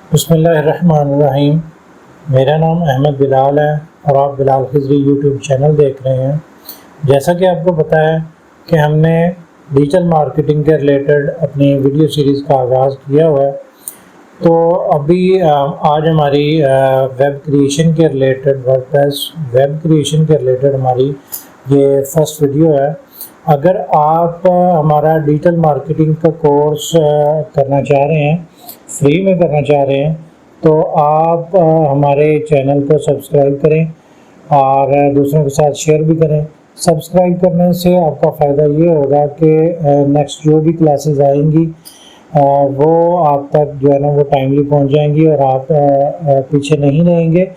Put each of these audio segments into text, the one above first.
बिस्मिल्लाहिर्रहमानिर्रहीम। मेरा नाम अहमद बिलाल है और आप बिलाल खिज़री यूट्यूब चैनल देख रहे हैं। जैसा कि आपको पता है कि हमने डिजिटल मार्केटिंग के रिलेटेड अपनी वीडियो सीरीज़ का आगाज़ किया हुआ है। तो अभी आज हमारी वेब क्रिएशन के रिलेटेड वर्डप्रेस वेब क्रिएशन के रिलेटेड हमारी ये फर्स्ट वीडियो है। अगर आप हमारा डिजिटल मार्केटिंग का कोर्स करना चाह रहे हैं, फ्री में करना चाह रहे हैं, तो आप हमारे चैनल को सब्सक्राइब करें और दूसरों के साथ शेयर भी करें। सब्सक्राइब करने से आपका फ़ायदा ये होगा कि नेक्स्ट जो भी क्लासेस आएंगी वो आप तक जो है ना वो टाइमली पहुंच जाएंगी और आप पीछे नहीं रहेंगे।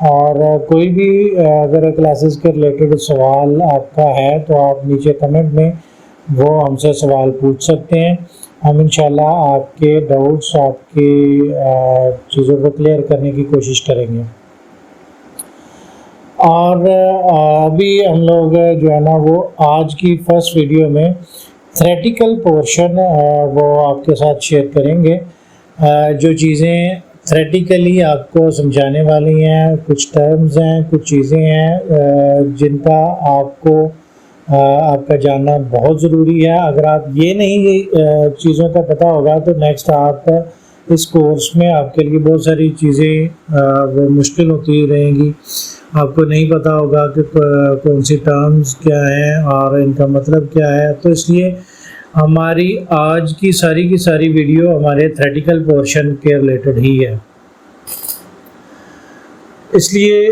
और कोई भी अगर क्लासेस के रिलेटेड सवाल आपका है तो आप नीचे कमेंट में वो हमसे सवाल पूछ सकते हैं। हम इंशाल्लाह आपके डाउट्स, आपकी चीज़ों को क्लियर करने की कोशिश करेंगे। और अभी हम लोग जो है ना वो आज की फर्स्ट वीडियो में थ्योरेटिकल पोर्शन वो आपके साथ शेयर करेंगे। जो चीज़ें थ्योरेटिकली आपको समझाने वाली हैं, कुछ टर्म्स हैं, कुछ चीज़ें हैं जिनका आपका जानना बहुत ज़रूरी है। अगर आप ये नहीं चीज़ों का पता होगा तो नेक्स्ट आप इस कोर्स में आपके लिए बहुत सारी चीज़ें वो मुश्किल होती रहेंगी। आपको नहीं पता होगा कि कौन सी टर्म्स क्या हैं और इनका मतलब क्या है। तो इसलिए हमारी आज की सारी वीडियो हमारे थ्योरेटिकल पोर्शन के रिलेटेड ही है। इसलिए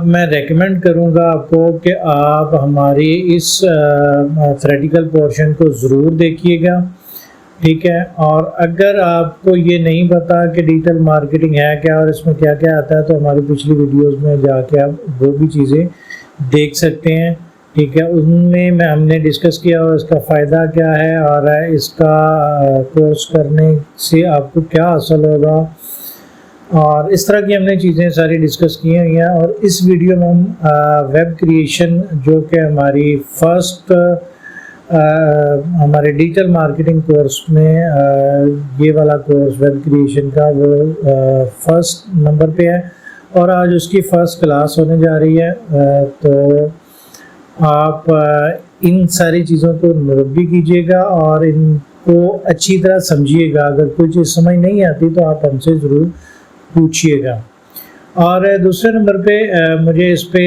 मैं रेकमेंड करूंगा आपको कि आप हमारी इस थ्योरेटिकल पोर्शन को ज़रूर देखिएगा, ठीक है। और अगर आपको ये नहीं पता कि डिजिटल मार्केटिंग है क्या और इसमें क्या क्या आता है, तो हमारी पिछली वीडियोस में जाके आप वो भी चीज़ें देख सकते हैं, ठीक है। उनमें हमने डिस्कस किया और इसका फ़ायदा क्या है और इसका कोर्स करने से आपको क्या हासिल होगा और इस तरह की हमने चीज़ें सारी डिस्कस की हुई हैं। और इस वीडियो में हम वेब क्रिएशन, जो कि हमारी फर्स्ट हमारे डिजिटल मार्केटिंग कोर्स में ये वाला कोर्स वेब क्रिएशन का वो फर्स्ट नंबर पे है और आज उसकी फ़र्स्ट क्लास होने जा रही है। तो आप इन सारी चीज़ों को नोट भी कीजिएगा और इनको अच्छी तरह समझिएगा। अगर कोई चीज़ समझ नहीं आती तो आप हमसे ज़रूर पूछिएगा। और दूसरे नंबर पे मुझे इस पे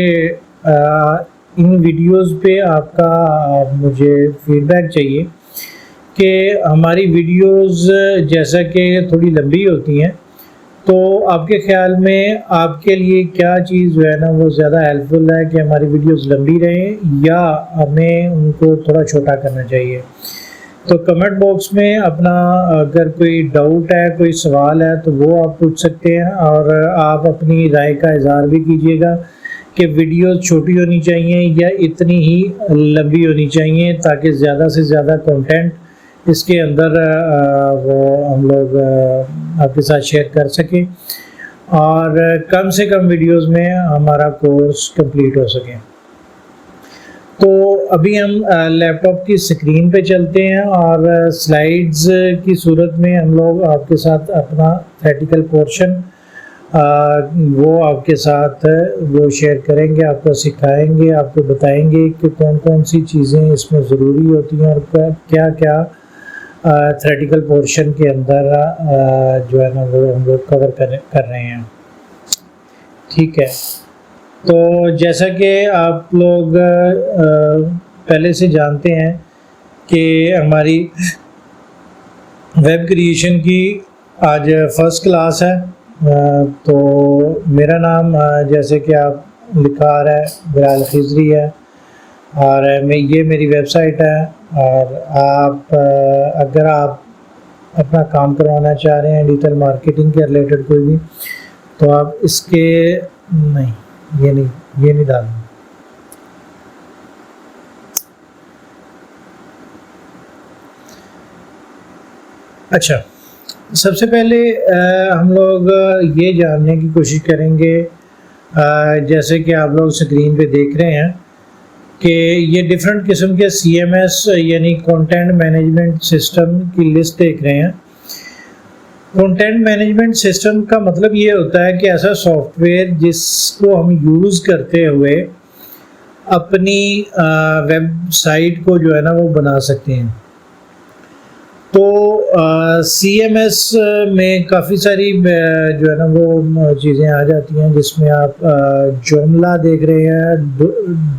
इन वीडियोस पे आपका मुझे फीडबैक चाहिए कि हमारी वीडियोस जैसा कि थोड़ी लंबी होती हैं, तो आपके ख्याल में आपके लिए क्या चीज़ जो है ना वो ज़्यादा हेल्पफुल है कि हमारी वीडियोस लंबी रहें या हमें उनको थोड़ा छोटा करना चाहिए। तो कमेंट बॉक्स में अपना अगर कोई डाउट है, कोई सवाल है, तो वो आप पूछ सकते हैं और आप अपनी राय का इज़हार भी कीजिएगा कि वीडियो छोटी होनी चाहिए या इतनी ही लंबी होनी चाहिए, ताकि ज़्यादा से ज़्यादा कंटेंट इसके अंदर वो हम लोग आपके साथ शेयर कर सकें और कम से कम वीडियोस में हमारा कोर्स कंप्लीट हो सके। तो अभी हम लैपटॉप की स्क्रीन पे चलते हैं और स्लाइड्स की सूरत में हम लोग आपके साथ अपना थ्योरेटिकल पोर्शन वो आपके साथ वो शेयर करेंगे, आपको सिखाएंगे, आपको बताएंगे कि कौन कौन सी चीज़ें इसमें ज़रूरी होती हैं और क्या क्या थ्योरेटिकल पोर्शन के अंदर जो है ना वो हम लोग कवर कर रहे हैं, ठीक है। तो जैसा कि आप लोग पहले से जानते हैं कि हमारी वेब क्रिएशन की आज फर्स्ट क्लास है। तो मेरा नाम जैसे कि आप लिखा आ रहा है बिलाल खिज़री है और ये मेरी वेबसाइट है। और आप अगर आप अपना काम करवाना चाह रहे हैं डिजिटल मार्केटिंग के रिलेटेड कोई भी, तो आप इसके नहीं ये नहीं डालना। अच्छा, सबसे पहले हम लोग ये जानने की कोशिश करेंगे, जैसे कि आप लोग स्क्रीन पे देख रहे हैं कि ये डिफरेंट किस्म के CMS यानी कंटेंट मैनेजमेंट सिस्टम की लिस्ट देख रहे हैं। कंटेंट मैनेजमेंट सिस्टम का मतलब ये होता है कि ऐसा सॉफ्टवेयर जिसको हम यूज़ करते हुए अपनी वेबसाइट को जो है ना वो बना सकते हैं। तो CMS में काफ़ी सारी जो है ना वो चीज़ें आ जाती हैं, जिसमें आप जोमला देख रहे हैं,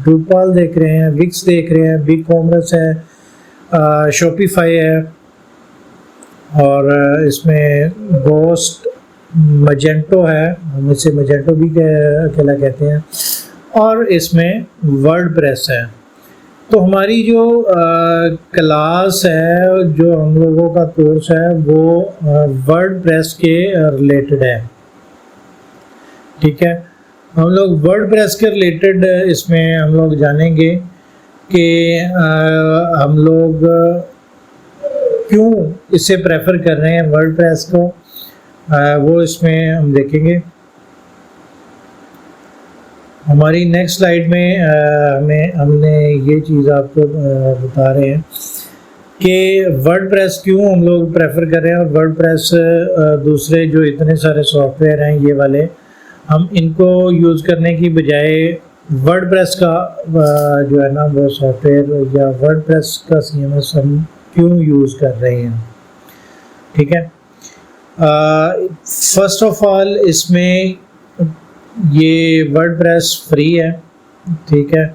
डूपाल देख रहे हैं, विक्स देख रहे हैं, बिग कॉमर्स है, शॉपिफाई है, और इसमें गोस्ट, मजेंटो है, हम इसे मजेंटो भी अकेला कहते हैं, और इसमें वर्डप्रेस है। तो हमारी जो क्लास है, जो हम लोगों का कोर्स है, वो वर्डप्रेस के रिलेटेड है। ठीक है, हम लोग वर्डप्रेस के रिलेटेड इसमें हम लोग जानेंगे कि हम लोग क्यों इसे प्रेफर कर रहे हैं वर्डप्रेस को, वो इसमें हम देखेंगे। हमारी नेक्स्ट स्लाइड में हमने ये चीज़ आपको बता रहे हैं कि वर्डप्रेस क्यों हम लोग प्रेफर कर रहे हैं, और वर्डप्रेस दूसरे जो इतने सारे सॉफ्टवेयर हैं ये वाले, हम इनको यूज़ करने की बजाय वर्डप्रेस का जो है ना वो सॉफ्टवेयर या वर्डप्रेस का CMS हम क्यों यूज़ कर रहे हैं। ठीक है, फर्स्ट ऑफ ऑल इसमें ये वर्डप्रेस फ्री है। ठीक है,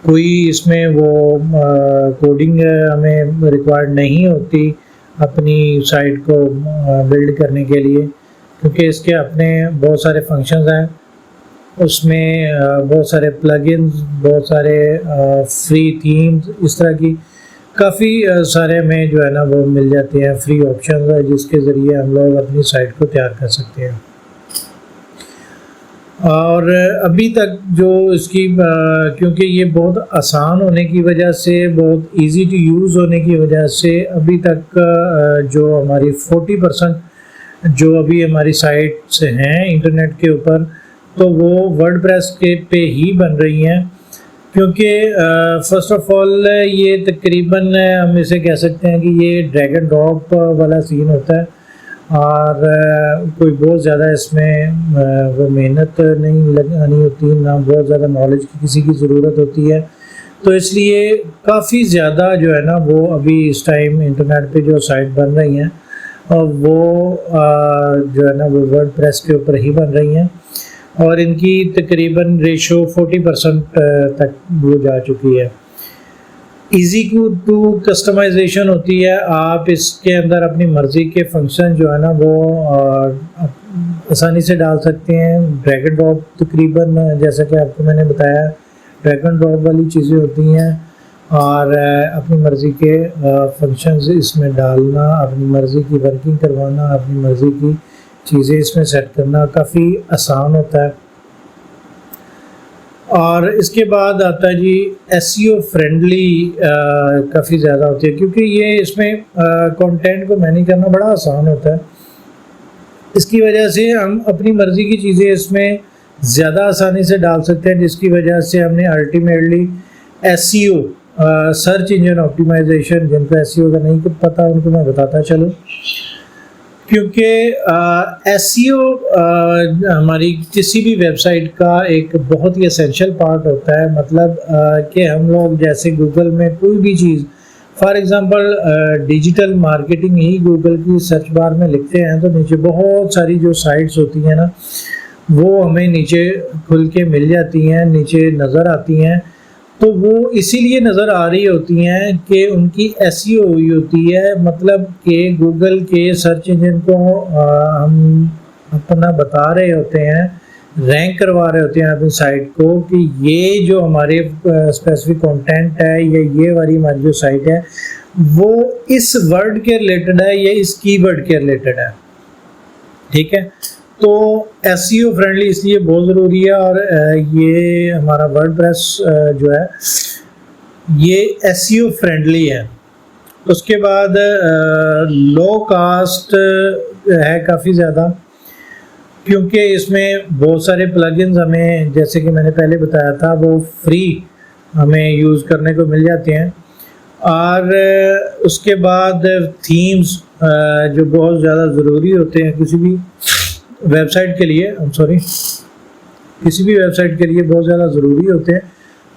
कोई इसमें वो कोडिंग हमें रिक्वायर्ड नहीं होती अपनी साइट को बिल्ड करने के लिए, क्योंकि इसके अपने बहुत सारे फंक्शंस हैं, उसमें बहुत सारे प्लगइन्स, बहुत सारे फ्री थीम्स, इस तरह की काफ़ी सारे में जो है ना वो मिल जाते हैं, फ्री ऑप्शन है जिसके ज़रिए हम लोग अपनी साइट को तैयार कर सकते हैं। और अभी तक जो इसकी क्योंकि ये बहुत आसान होने की वजह से, बहुत इजी टू यूज़ होने की वजह से, अभी तक जो हमारी 40% जो अभी हमारी साइट्स हैं इंटरनेट के ऊपर, तो वो वर्डप्रेस के पे ही बन रही हैं। क्योंकि फ़र्स्ट ऑफ ऑल ये तकरीबन हम इसे कह सकते हैं कि ये ड्रैग एंड ड्रॉप वाला सीन होता है, और कोई बहुत ज़्यादा इसमें वो मेहनत नहीं लगानी होती, ना बहुत ज़्यादा नॉलेज की किसी की ज़रूरत होती है। तो इसलिए काफ़ी ज़्यादा जो है ना वो अभी इस टाइम इंटरनेट पे जो साइट बन रही हैं, और वो जो है ना वो वर्डप्रेस के ऊपर ही बन रही हैं, और इनकी तकरीबन रेशो 40% तक वो जा चुकी है। ईजी टू कस्टमाइजेशन होती है, आप इसके अंदर अपनी मर्ज़ी के फंक्शन जो है ना वो आसानी से डाल सकते हैं। ड्रैग एंड ड्रॉप तकरीबन जैसा कि आपको मैंने बताया ड्रैग एंड ड्रॉप वाली चीज़ें होती हैं, और अपनी मर्ज़ी के फंक्शंस इसमें डालना, अपनी मर्ज़ी की वर्किंग करवाना, अपनी मर्ज़ी की चीज़ें इसमें सेट करना काफ़ी आसान होता है। और इसके बाद आता है जी SEO फ्रेंडली काफ़ी ज़्यादा होती है, क्योंकि ये इसमें कंटेंट को मैनेज करना बड़ा आसान होता है। इसकी वजह से हम अपनी मर्ज़ी की चीज़ें इसमें ज़्यादा आसानी से डाल सकते हैं, जिसकी वजह से हमने ultimately SEO search engine optimization, जिनको SEO का नहीं पता उनको मैं बताता चलूँ, क्योंकि SEO हमारी किसी भी वेबसाइट का एक बहुत ही एसेंशियल पार्ट होता है। मतलब कि हम लोग जैसे गूगल में कोई भी चीज़, फॉर एग्ज़ाम्पल डिजिटल मार्केटिंग ही गूगल की सर्च बार में लिखते हैं, तो नीचे बहुत सारी जो साइट्स होती हैं ना वो हमें नीचे खुल के मिल जाती हैं, नीचे नज़र आती हैं। तो वो इसीलिए नज़र आ रही होती हैं कि उनकी SEO हुई होती है, मतलब कि गूगल के सर्च इंजन को हम अपना बता रहे होते हैं, रैंक करवा रहे होते हैं अपनी साइट को कि ये जो हमारे स्पेसिफिक कंटेंट है या ये वाली हमारी जो साइट है वो इस वर्ड के रिलेटेड है या इस कीवर्ड के रिलेटेड है। ठीक है, तो SEO फ्रेंडली इसलिए बहुत ज़रूरी है, और ये हमारा वर्डप्रेस जो है ये SEO फ्रेंडली है। उसके बाद लो कास्ट है काफ़ी ज़्यादा, क्योंकि इसमें बहुत सारे प्लगइन्स हमें, जैसे कि मैंने पहले बताया था, वो फ्री हमें यूज़ करने को मिल जाते हैं। और उसके बाद थीम्स जो बहुत ज़्यादा ज़रूरी होते हैं किसी भी वेबसाइट के लिए, किसी भी वेबसाइट के लिए बहुत ज़्यादा ज़रूरी होते हैं,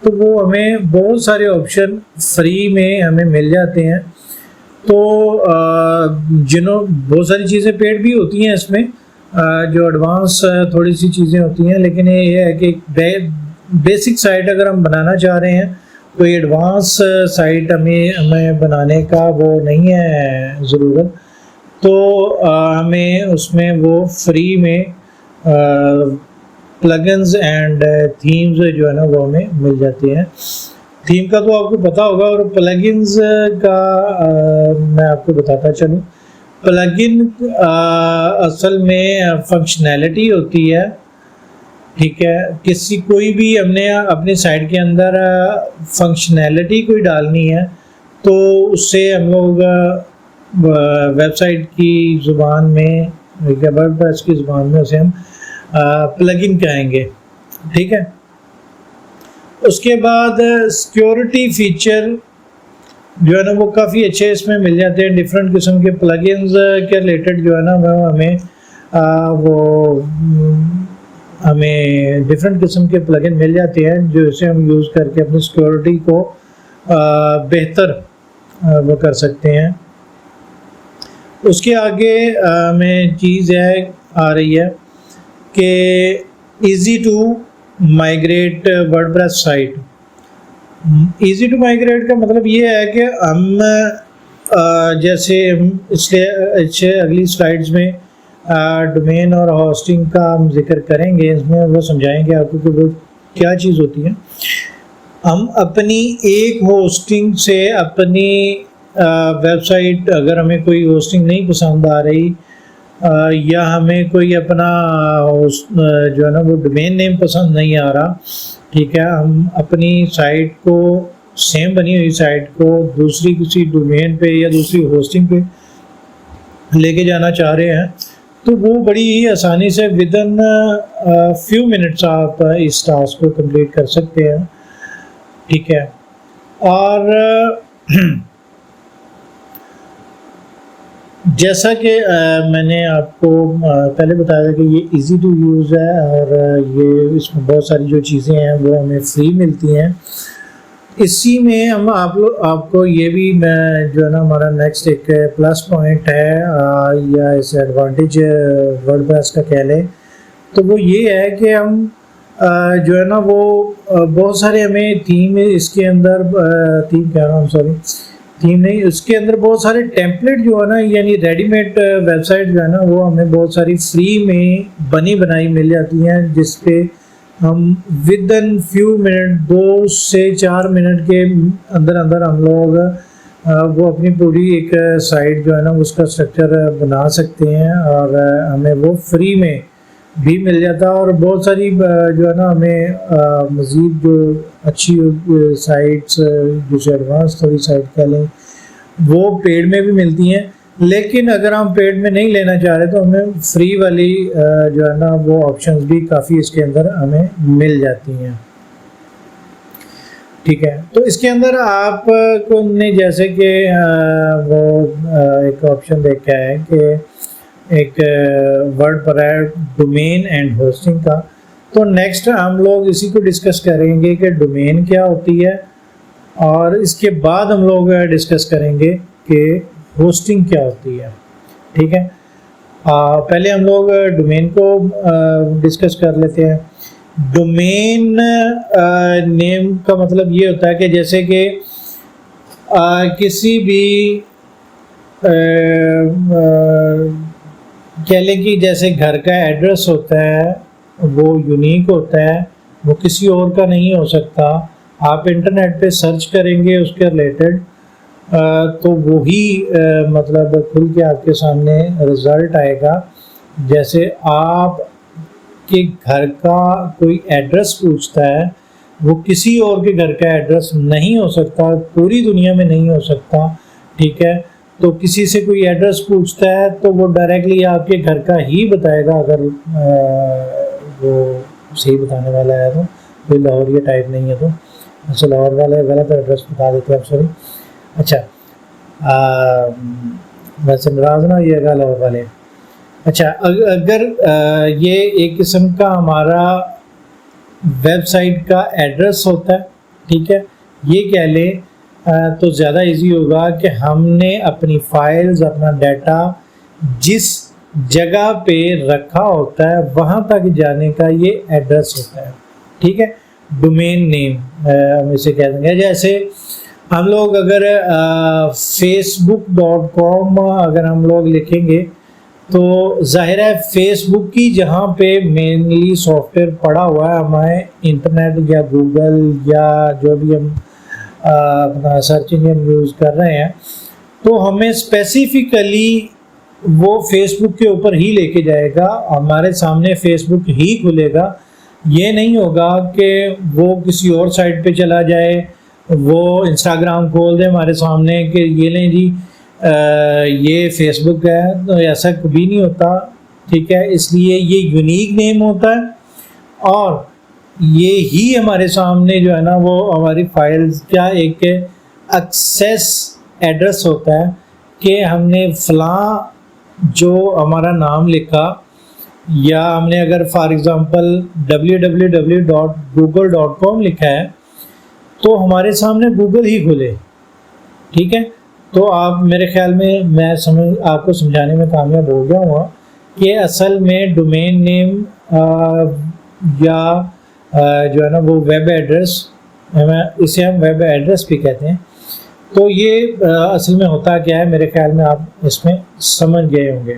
तो वो हमें बहुत सारे ऑप्शन फ्री में हमें मिल जाते हैं। तो बहुत सारी चीज़ें पेड भी होती हैं इसमें, जो एडवांस थोड़ी सी चीज़ें होती हैं, लेकिन ये है कि बेसिक साइट अगर हम बनाना चाह रहे हैं, कोई एडवांस साइट हमें बनाने का वो नहीं है ज़रूरत, तो हमें उसमें वो फ्री में प्लगइन्स एंड थीम्स जो है ना वो हमें मिल जाती हैं। थीम का तो आपको पता होगा, और प्लगइन्स का मैं आपको बताता चलूँ। प्लगइन असल में फंक्शनैलिटी होती है, ठीक है। कोई भी हमने अपनी साइट के अंदर फंक्शनैलिटी कोई डालनी है, तो उससे हम लोग वेबसाइट की ज़ुबान में, वर्डप्रेस की ज़ुबान में उसे हम प्लगइन कहेंगे, ठीक है। उसके बाद सिक्योरिटी फीचर जो है ना वो काफ़ी अच्छे इसमें मिल जाते हैं। डिफरेंट किस्म के प्लगइन्स के रिलेटेड जो है ना हमें डिफरेंट किस्म के प्लगइन मिल जाते हैं, जो इसे हम यूज़ करके अपनी सिक्योरिटी को बेहतर वो कर सकते हैं। उसके आगे में चीज़ आ रही है कि easy to migrate WordPress site. Easy to migrate का मतलब ये है कि हम जैसे इसलिए अगली स्लाइड्स में डोमेन और होस्टिंग का हम जिक्र करेंगे, इसमें वो समझाएंगे आपको कि वो क्या चीज़ होती है। हम अपनी एक होस्टिंग से अपनी वेबसाइट, अगर हमें कोई होस्टिंग नहीं पसंद आ रही या हमें कोई अपना जो है ना वो डोमेन नेम पसंद नहीं आ रहा, ठीक है, हम अपनी साइट को, सेम बनी हुई साइट को दूसरी किसी डोमेन पे या दूसरी होस्टिंग पे लेके जाना चाह रहे हैं, तो वो बड़ी ही आसानी से विदिन फ्यू मिनट्स आप इस टास्क को कंप्लीट कर सकते हैं, ठीक है। और जैसा कि मैंने आपको पहले बताया था कि ये इजी टू यूज़ है, और ये इसमें बहुत सारी जो चीज़ें हैं वो हमें फ्री मिलती हैं। इसी में हम आपको ये भी जो है ना हमारा नेक्स्ट एक प्लस पॉइंट है या इस एडवांटेज वर्डप्रेस का कह लें, तो वो ये है कि हम जो है ना वो बहुत सारे हमें थीम इसके अंदर थीम नहीं, उसके अंदर बहुत सारे टेम्पलेट जो है ना, यानी रेडीमेड वेबसाइट जो है ना वो हमें बहुत सारी फ्री में बनी बनाई मिल जाती हैं, जिस पे हम विदिन फ्यू मिनट 2 से 4 मिनट के अंदर हम लोग वो अपनी पूरी एक साइट जो है ना उसका स्ट्रक्चर बना सकते हैं, और हमें वो फ्री में भी मिल जाता है। और बहुत सारी जो है ना हमें मज़ीद जो अच्छी साइट्स, जिसे एडवांस थोड़ी साइट कह लें, वो पेड में भी मिलती हैं। लेकिन अगर हम पेड में नहीं लेना चाह रहे तो हमें फ्री वाली जो है ना वो ऑप्शंस भी काफ़ी इसके अंदर हमें मिल जाती हैं, ठीक है। तो इसके अंदर आपको ने जैसे कि वो एक ऑप्शन देखा है कि एक वर्डप्रेस डोमेन एंड होस्टिंग का, तो नेक्स्ट हम लोग इसी को डिस्कस करेंगे कि डोमेन क्या होती है, और इसके बाद हम लोग डिस्कस करेंगे कि होस्टिंग क्या होती है, ठीक है। पहले हम लोग डोमेन को डिस्कस कर लेते हैं। डोमेन नेम का मतलब ये होता है कि जैसे कि किसी भी कह लें कि जैसे घर का एड्रेस होता है वो यूनिक होता है, वो किसी और का नहीं हो सकता। आप इंटरनेट पे सर्च करेंगे उसके रिलेटेड तो वही मतलब खुल के आपके सामने रिज़ल्ट आएगा। जैसे आप के घर का कोई एड्रेस पूछता है, वो किसी और के घर का एड्रेस नहीं हो सकता, पूरी दुनिया में नहीं हो सकता, ठीक है। तो किसी से कोई एड्रेस पूछता है तो वो डायरेक्टली आपके घर का ही बताएगा, अगर वो सही बताने वाला है तो, कोई लाहौरिया टाइप नहीं है तो। अच्छा, लाहौर वाले गलत एड्रेस बता देते हैं, सॉरी। अच्छा, वैसे नाराज ना होइएगा लोग वाले। अच्छा, अगर ये एक किस्म का हमारा वेबसाइट का एड्रेस होता है, ठीक है, ये कह लें, तो ज़्यादा इजी होगा कि हमने अपनी फाइल्स, अपना डाटा जिस जगह पे रखा होता है वहाँ तक जाने का ये एड्रेस होता है, ठीक है। डोमेन नेम हम इसे कह देंगे। जैसे हम लोग अगर facebook.com अगर हम लोग लिखेंगे तो जाहिर है फेसबुक की जहाँ पे मेनली सॉफ्टवेयर पड़ा हुआ है हमारे इंटरनेट या गूगल या जो भी हम अपना सर्च इंजन यूज़ कर रहे हैं, तो हमें स्पेसिफिकली वो फेसबुक के ऊपर ही लेके जाएगा, हमारे सामने फेसबुक ही खुलेगा। ये नहीं होगा कि वो किसी और साइट पे चला जाए, वो इंस्टाग्राम खोल दे हमारे सामने कि ये लें जी ये फेसबुक है, तो ऐसा कभी नहीं होता, ठीक है। इसलिए ये यूनिक नेम होता है और ये ही हमारे सामने जो है ना वो हमारी फाइल्स का एक एक्सेस एड्रेस होता है कि हमने फ़लाँ जो हमारा नाम लिखा, या हमने अगर फॉर एग्ज़ाम्पल www.google.com लिखा है तो हमारे सामने गूगल ही खुले, ठीक है। तो आप मेरे ख्याल में मैं आपको समझाने में कामयाब हो गया हूँ कि असल में डोमेन नेम या जो है ना वो वेब एड्रेस, इसे हम वेब एड्रेस भी कहते हैं। तो ये असल में होता क्या है, मेरे ख्याल में आप इसमें समझ गए होंगे,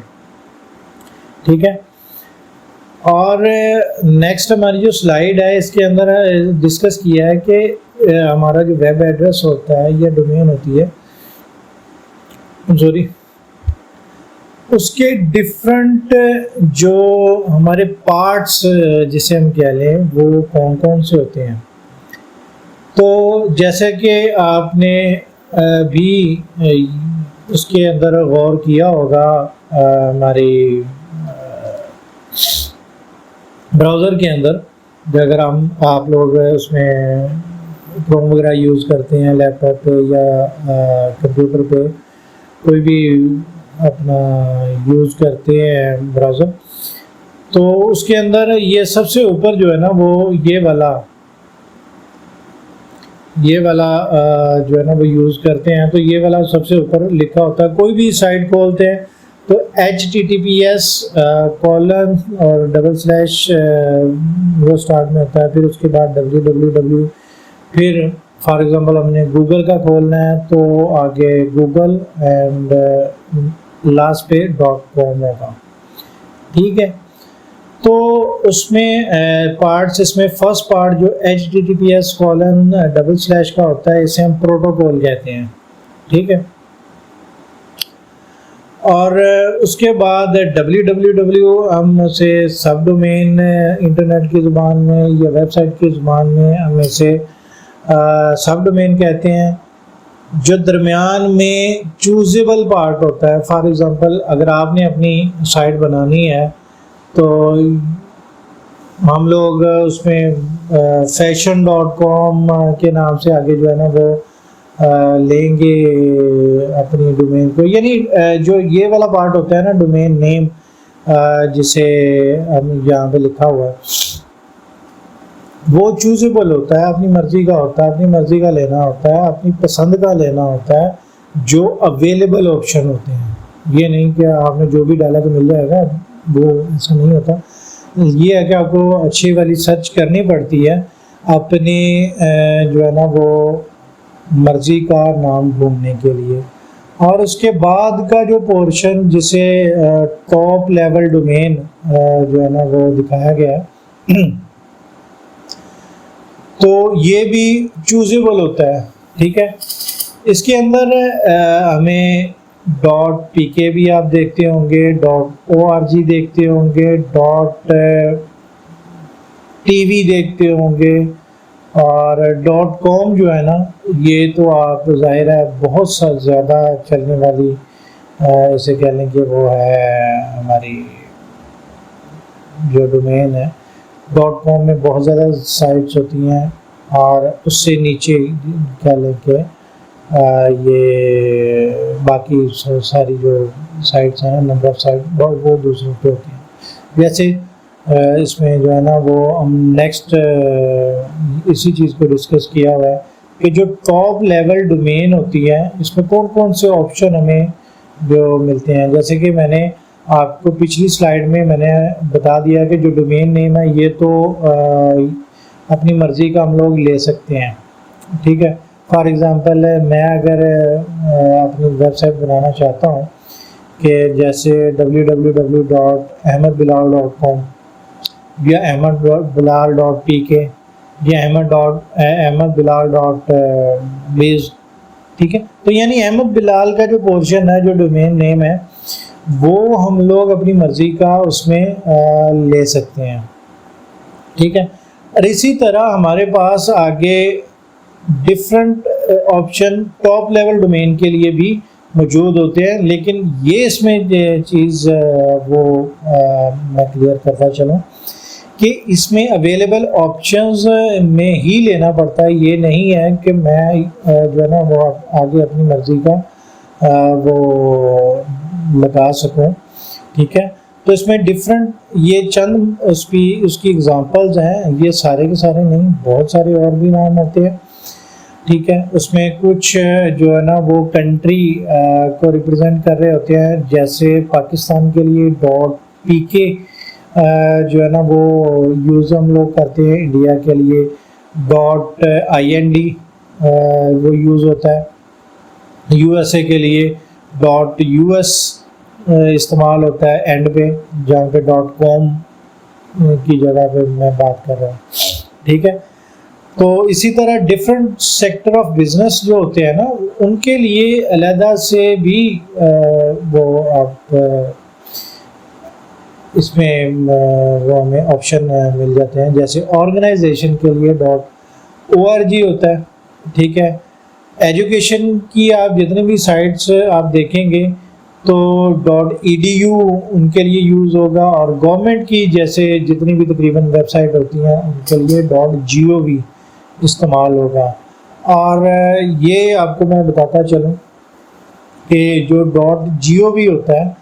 ठीक है। और नेक्स्ट हमारी जो स्लाइड है इसके अंदर डिस्कस किया है कि हमारा जो वेब एड्रेस होता है या डोमेन होती है, सॉरी, उसके डिफरेंट जो हमारे पार्ट्स जिसे हम कह लें वो कौन कौन से होते हैं। तो जैसे कि आपने भी उसके अंदर गौर किया होगा, हमारी ब्राउज़र के अंदर अगर आप लोग उसमें क्रोम वगैरह यूज़ करते हैं लैपटॉप पे या कंप्यूटर पे, कोई भी अपना यूज़ करते हैं ब्राउज़र, तो उसके अंदर ये सबसे ऊपर जो है ना वो ये वाला जो है ना वो यूज़ करते हैं, तो ये वाला सबसे ऊपर लिखा होता है। कोई भी साइट खोलते हैं तो https कॉलन और / वो स्टार्ट में होता है, फिर उसके बाद www, फिर फॉर एग्ज़ाम्पल हमने गूगल का खोलना है तो आगे गूगल एंड लास्ट पे .com होगा, ठीक है। तो उसमें पार्ट्स, इसमें फर्स्ट पार्ट जो https कॉलन / का होता है इसे हम प्रोटोकॉल कहते हैं, ठीक है। और उसके बाद www हम उसे सब डोमेन इंटरनेट की ज़ुबान में या वेबसाइट की ज़ुबान में हम इसे सब डोमेन कहते हैं, जो दरमियान में चूजेबल पार्ट होता है। फॉर एग्ज़ाम्पल अगर आपने अपनी साइट बनानी है तो हम लोग उसमें fashion.com के नाम से आगे जो है ना वो लेंगे अपनी डोमेन को, यानी जो ये वाला पार्ट होता है ना डोमेन नेम, जिसे हम यहाँ पे लिखा हुआ है, वो चूजेबल होता है, अपनी मर्ज़ी का होता है, अपनी मर्ज़ी का लेना होता है, अपनी पसंद का लेना होता है, जो अवेलेबल ऑप्शन होते हैं। ये नहीं कि आपने जो भी डाला तो मिल जाएगा, वो ऐसा नहीं होता। ये है कि आपको अच्छी वाली सर्च करनी पड़ती है अपने जो है ना वो मर्ज़ी का नाम ढूंढने के लिए। और उसके बाद का जो पोर्शन जिसे टॉप लेवल डोमेन जो है ना वो दिखाया गया है तो ये भी चूजेबल होता है, ठीक है। इसके अंदर हमें .pk भी आप देखते होंगे, .org देखते होंगे, .tv देखते होंगे, और .com जो है ना ये तो आप ज़ाहिर है बहुत सा ज़्यादा चलने वाली इसे कह लें कि वो है हमारी जो डोमेन है। .com में बहुत ज़्यादा साइट्स होती हैं और उससे नीचे कह लें कि ये बाकी सारी जो साइट्स हैं, नंबर ऑफ साइट, वो दूसरों पे होती हैं। जैसे इसमें जो है ना वो हम नेक्स्ट इसी चीज़ को डिस्कस किया हुआ है कि जो टॉप लेवल डोमेन होती है इसमें कौन कौन से ऑप्शन हमें जो मिलते हैं। जैसे कि मैंने आपको पिछली स्लाइड में मैंने बता दिया कि जो डोमेन नेम है ये तो अपनी मर्ज़ी का हम लोग ले सकते हैं, ठीक है। फॉर एग्ज़ाम्पल मैं अगर अपनी वेबसाइट बनाना चाहता हूँ कि जैसे www.ahmedbilal.com या ahmedbilal.pk या ahmedbilal.biz, ठीक है। तो यानी अहमद बिलाल का जो पोर्शन है, जो डोमेन नेम है, वो हम लोग अपनी मर्ज़ी का उसमें ले सकते हैं, ठीक है। और इसी तरह हमारे पास आगे different option top level domain के लिए भी मौजूद होते हैं, लेकिन ये इसमें चीज़ वो मैं क्लियर करता चलूँ कि इसमें अवेलेबल ऑप्शंस में ही लेना पड़ता है। ये नहीं है कि मैं जो है ना वो आगे अपनी मर्ज़ी का वो लगा सकूं, ठीक है। तो इसमें डिफरेंट ये चंद उसकी एग्जांपल्स हैं, ये सारे के सारे नहीं, बहुत सारे और भी नाम होते हैं, ठीक है। उसमें कुछ जो है ना वो कंट्री को रिप्रेजेंट कर रहे होते हैं। जैसे पाकिस्तान के लिए .pk जो है ना वो यूज़ हम लोग करते हैं। इंडिया के लिए .ind वो यूज़ होता है। USA के लिए .us इस्तेमाल होता है एंड पे, जहाँ पे .com की जगह पे मैं बात कर रहा हूँ, ठीक है। तो इसी तरह डिफरेंट सेक्टर ऑफ बिजनेस जो होते हैं ना उनके लिए अलहदा से भी वो आप इसमें वो हमें ऑप्शन मिल जाते हैं। जैसे ऑर्गेनाइजेशन के लिए .org होता है, ठीक है। एजुकेशन की आप जितने भी साइट्स आप देखेंगे तो .edu उनके लिए यूज़ होगा, और गवर्नमेंट की जैसे जितनी भी तकरीबन वेबसाइट होती हैं उनके लिए .gov इस्तेमाल होगा। और ये आपको मैं बताता चलूँ कि जो .gov होता है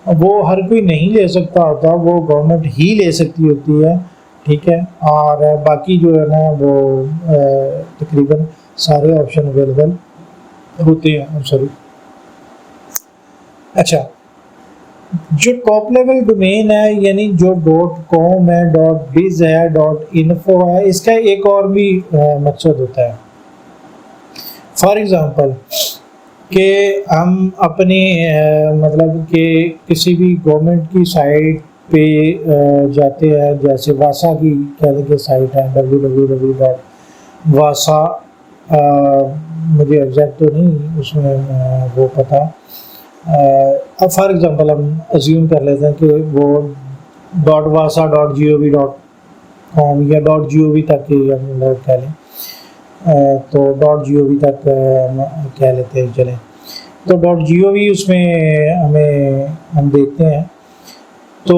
वो हर कोई नहीं ले सकता होता, वो गवर्नमेंट ही ले सकती होती है, ठीक है। और बाकी जो है ना वो तकरीबन सारे ऑप्शन अवेलेबल होते हैं। सॉरी, अच्छा, जो टॉप लेवल डोमेन है यानी जो .com है, .biz है, .info है, इसका एक और भी मकसद होता है। फॉर एग्ज़ाम्पल कि हम अपने मतलब कि किसी भी गवर्नमेंट की साइट पे जाते हैं, जैसे वासा की कहने की साइट है www.wasa, मुझे एग्जैक्ट तो नहीं उसमें वो पता। अब फॉर एग्ज़ाम्पल हम अज्यूम कर लेते हैं कि वो .wasa.gov.com या .gov तक ही हम लोग कह लें, तो .gov तक कह लेते हैं चलें। तो .gov उसमें हम देखते हैं, तो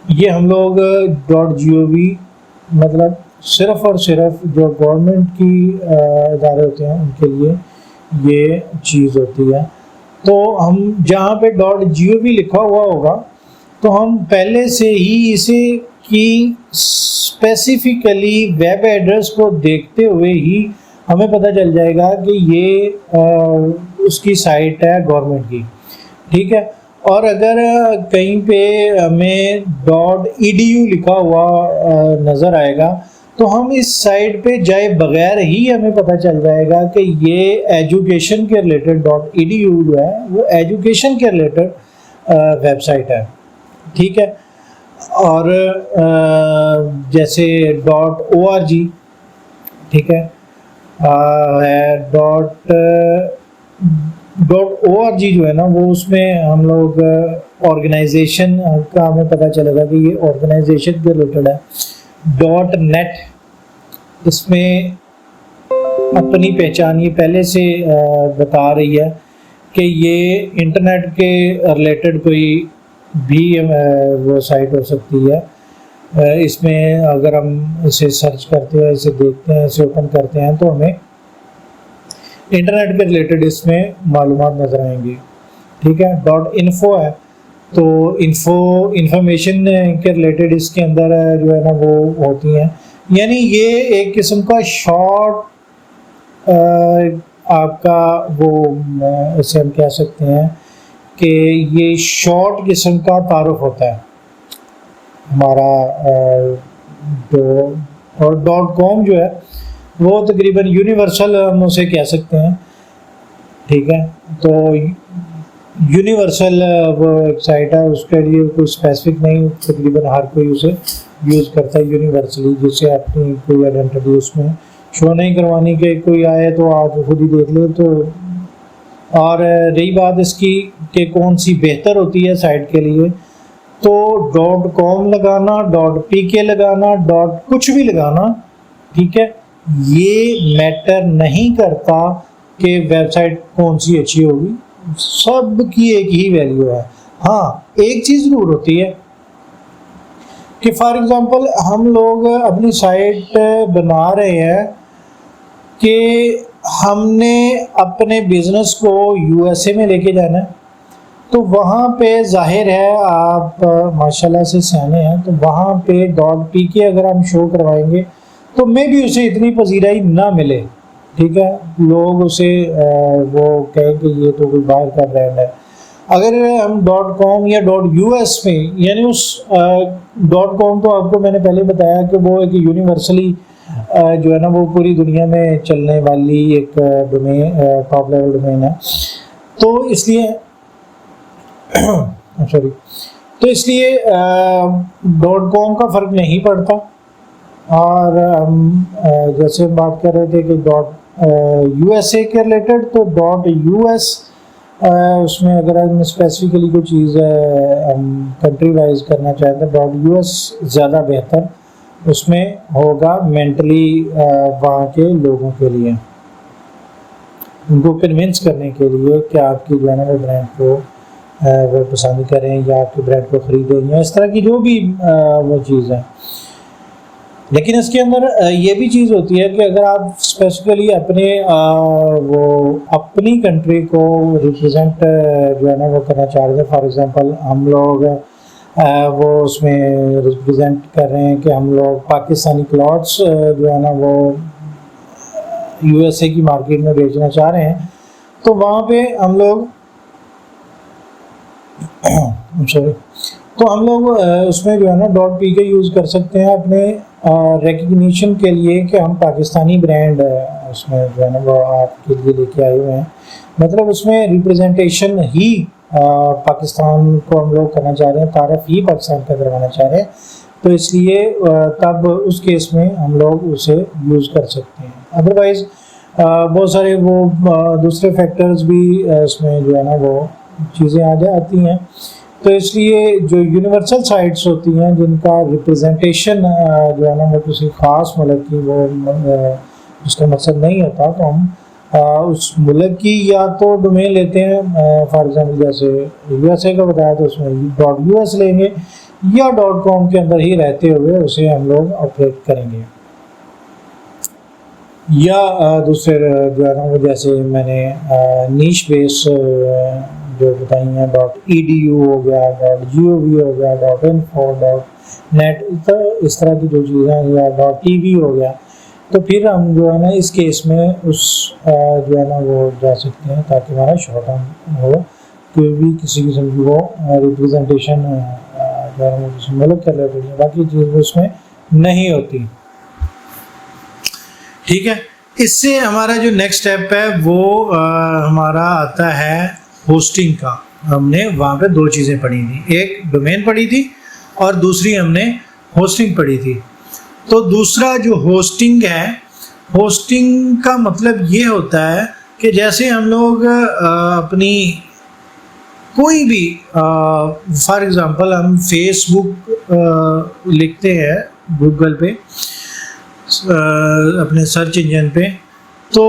ये हम लोग .gov मतलब सिर्फ़ और सिर्फ जो गवर्नमेंट की इदारे होते हैं उनके लिए ये चीज़ होती है। तो हम जहाँ पे .gov लिखा हुआ होगा तो हम पहले से ही इसे की स्पेसिफिकली वेब एड्रेस को देखते हुए ही हमें पता चल जाएगा कि ये उसकी साइट है गवर्नमेंट की, ठीक है। और अगर कहीं पे हमें .edu लिखा हुआ नज़र आएगा तो हम इस साइट पे जाए बगैर ही हमें पता चल जाएगा कि ये एजुकेशन के रिलेटेड .edu जो है वो एजुकेशन के रिलेटेड वेबसाइट है, ठीक है। और जैसे .org, ठीक है, .org जो है ना वो उसमें हम लोग ऑर्गेनाइजेशन का हमें पता चलेगा कि ये ऑर्गेनाइजेशन के रिलेटेड है। .net इसमें अपनी पहचान ये पहले से बता रही है कि ये इंटरनेट के रिलेटेड कोई भी वो साइट हो सकती है। इसमें अगर हम इसे सर्च करते हैं, इसे देखते हैं, इसे ओपन करते हैं तो हमें इंटरनेट के रिलेटेड इसमें मालूमात नज़र आएंगी। ठीक है, .info है तो इंफॉर्मेशन के रिलेटेड इसके अंदर जो है ना वो होती हैं। यानी ये एक किस्म का शॉर्ट आपका वो इसे हम कह सकते हैं कि ये शॉर्ट किस्म का तारुफ होता है हमारा जो, और .com जो है वो तकरीबन यूनिवर्सल हम उसे कह सकते हैं। ठीक है, तो यूनिवर्सल वो एक साइट है, उसके लिए कोई स्पेसिफिक नहीं, तकरीबन हर कोई उसे यूज़ करता है यूनिवर्सली, जिससे अपनी कोई आइडेंटिटी उसमें शो नहीं करवानी कि कोई आए तो आप खुद ही देख ले। तो और रही बात इसकी कि कौन सी बेहतर होती है साइट के लिए, तो .com लगाना, .pk लगाना, कुछ भी लगाना, ठीक है, ये मैटर नहीं करता कि वेबसाइट कौन सी अच्छी होगी, सब की एक ही वैल्यू है। हाँ, एक चीज़ ज़रूर होती है कि फॉर एग्ज़ाम्पल हम लोग अपनी साइट बना रहे हैं कि हमने अपने बिज़नेस को यूएसए में लेके जाना है, तो वहाँ पे जाहिर है आप माशाल्लाह से सियाने हैं, तो वहाँ पे .pk अगर हम शो करवाएंगे तो मे भी उसे इतनी पजीराई ना मिले। ठीक है, लोग उसे वो कहें कि ये तो कोई बाहर का ब्रांड है। अगर हम .com या .us में, यानी उस .com तो आपको मैंने पहले बताया कि वो एक यूनिवर्सली जो है ना वो पूरी दुनिया में चलने वाली एक डोमेन, टॉप लेवल डोमेन है, तो इसलिए सॉरी, तो इसलिए .com का फ़र्क नहीं पड़ता। और हम जैसे हम बात कर रहे थे कि USA के रिलेटेड, तो .us उसमें अगर हम स्पेसिफिकली कोई चीज़ हम कंट्री वाइज करना चाहें तो .us ज़्यादा बेहतर उसमें होगा मेंटली वहाँ के लोगों के लिए, उनको कन्विंस करने के लिए कि आपकी जो है ना वो ब्रांड को वो पसंद करें या आपके ब्रांड को ख़रीदें या इस तरह की जो भी वो चीज़ है। लेकिन इसके अंदर ये भी चीज़ होती है कि अगर आप स्पेसिफिकली अपने वो अपनी कंट्री को रिप्रेजेंट जो है ना वो करना चाह रहे थे, फॉर एग्जांपल हम लोग वो उसमें रिप्रेजेंट कर रहे हैं कि हम लोग पाकिस्तानी क्लॉथ्स जो है ना वो USA की मार्केट में बेचना चाह रहे हैं, तो वहाँ पे हम लोग सॉरी, तो हम लोग उसमें जो है ना .pk यूज़ कर सकते हैं अपने रिकग्निशन के लिए कि हम पाकिस्तानी ब्रांड उसमें जो है ना वो आपके लिए लेके आए हुए हैं। मतलब उसमें रिप्रेजेंटेशन ही पाकिस्तान को हम लोग करना चाह रहे हैं, तारफ़ ही पाकिस्तान का करवाना चाह रहे हैं, तो इसलिए तब उस केस में हम लोग उसे यूज़ कर सकते हैं। अदरवाइज़ बहुत सारे वो दूसरे फैक्टर्स भी इसमें जो है ना वो चीज़ें आ जाती हैं, तो इसलिए जो यूनिवर्सल साइट्स होती हैं जिनका रिप्रेजेंटेशन जो है ना वो किसी ख़ास मुल्क की वो उसका मकसद नहीं होता, तो हम उस मुल्क की या तो डोमेन लेते हैं, फॉर एग्जांपल जैसे USA का बताया तो उसमें .us लेंगे या .com के अंदर ही रहते हुए उसे हम लोग ऑपरेट करेंगे। या दूसरे जो है ना वो जैसे मैंने नीश बेस जो बताई हैं .edu हो गया, .gov हो गया, .info, .net, इस तरह की जो चीज़ें या .tv हो गया, तो फिर हम जो है ना इस केस में उस जो है ना वो जा सकते हैं ताकि हमारा शॉर्ट टर्म हो, कोई भी किसी किस्म की वो रिप्रेजेंटेशन जो है वो किसी मुल्क कर लेते हैं, बाकी चीज़ उसमें नहीं होती। ठीक है, इससे हमारा जो नेक्स्ट स्टेप है वो हमारा आता है होस्टिंग का। हमने वहाँ पे दो चीज़ें पढ़ी थी, एक डोमेन पढ़ी थी और दूसरी हमने होस्टिंग पढ़ी थी। तो दूसरा जो होस्टिंग है, होस्टिंग का मतलब ये होता है कि जैसे हम लोग अपनी कोई भी फॉर एग्ज़ाम्पल हम फेसबुक लिखते हैं गूगल पे अपने सर्च इंजन पे, तो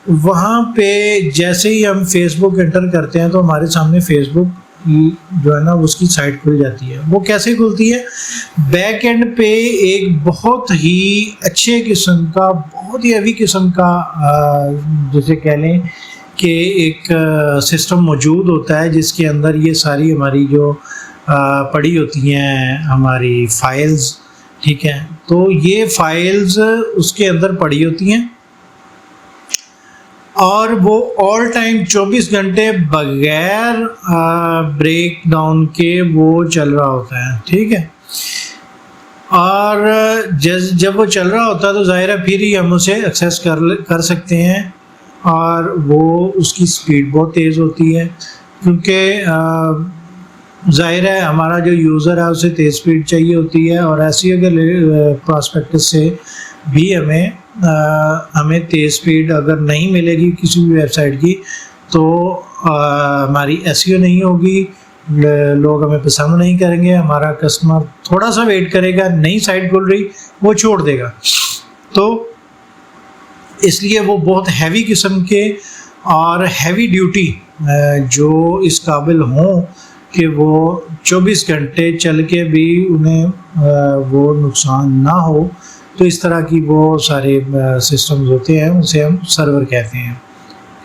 वहाँ पे जैसे ही हम फेसबुक एंटर करते हैं तो हमारे सामने फेसबुक जो है ना उसकी साइट खुल जाती है। वो कैसे खुलती है? बैक एंड पे एक बहुत ही अच्छे किस्म का, बहुत ही हैवी किस्म का जैसे कह लें कि एक सिस्टम मौजूद होता है जिसके अंदर ये सारी हमारी जो पड़ी होती हैं हमारी फाइल्स, ठीक है। तो ये फाइल्स उसके अंदर पड़ी होती हैं और वो ऑल टाइम 24 घंटे बगैर ब्रेक डाउन के वो चल रहा होता है, ठीक है। और जब वो चल रहा होता है तो ज़ाहिर है फिर ही हम उसे एक्सेस कर सकते हैं और वो उसकी स्पीड बहुत तेज़ होती है, क्योंकि ज़ाहिर है हमारा जो यूज़र है उसे तेज़ स्पीड चाहिए होती है। और ऐसी अगर प्रॉस्पेक्टस से भी हमें तेज़ स्पीड अगर नहीं मिलेगी किसी भी वेबसाइट की तो हमारी एसईओ नहीं होगी, लोग हमें पसंद नहीं करेंगे, हमारा कस्टमर थोड़ा सा वेट करेगा, नई साइट खुल रही वो छोड़ देगा। तो इसलिए वो बहुत हैवी किस्म के और हैवी ड्यूटी जो इस काबिल हों कि वो 24 घंटे चल के भी उन्हें वो नुकसान ना हो, तो इस तरह की वो सारे सिस्टम्स होते हैं, उसे हम सर्वर कहते हैं,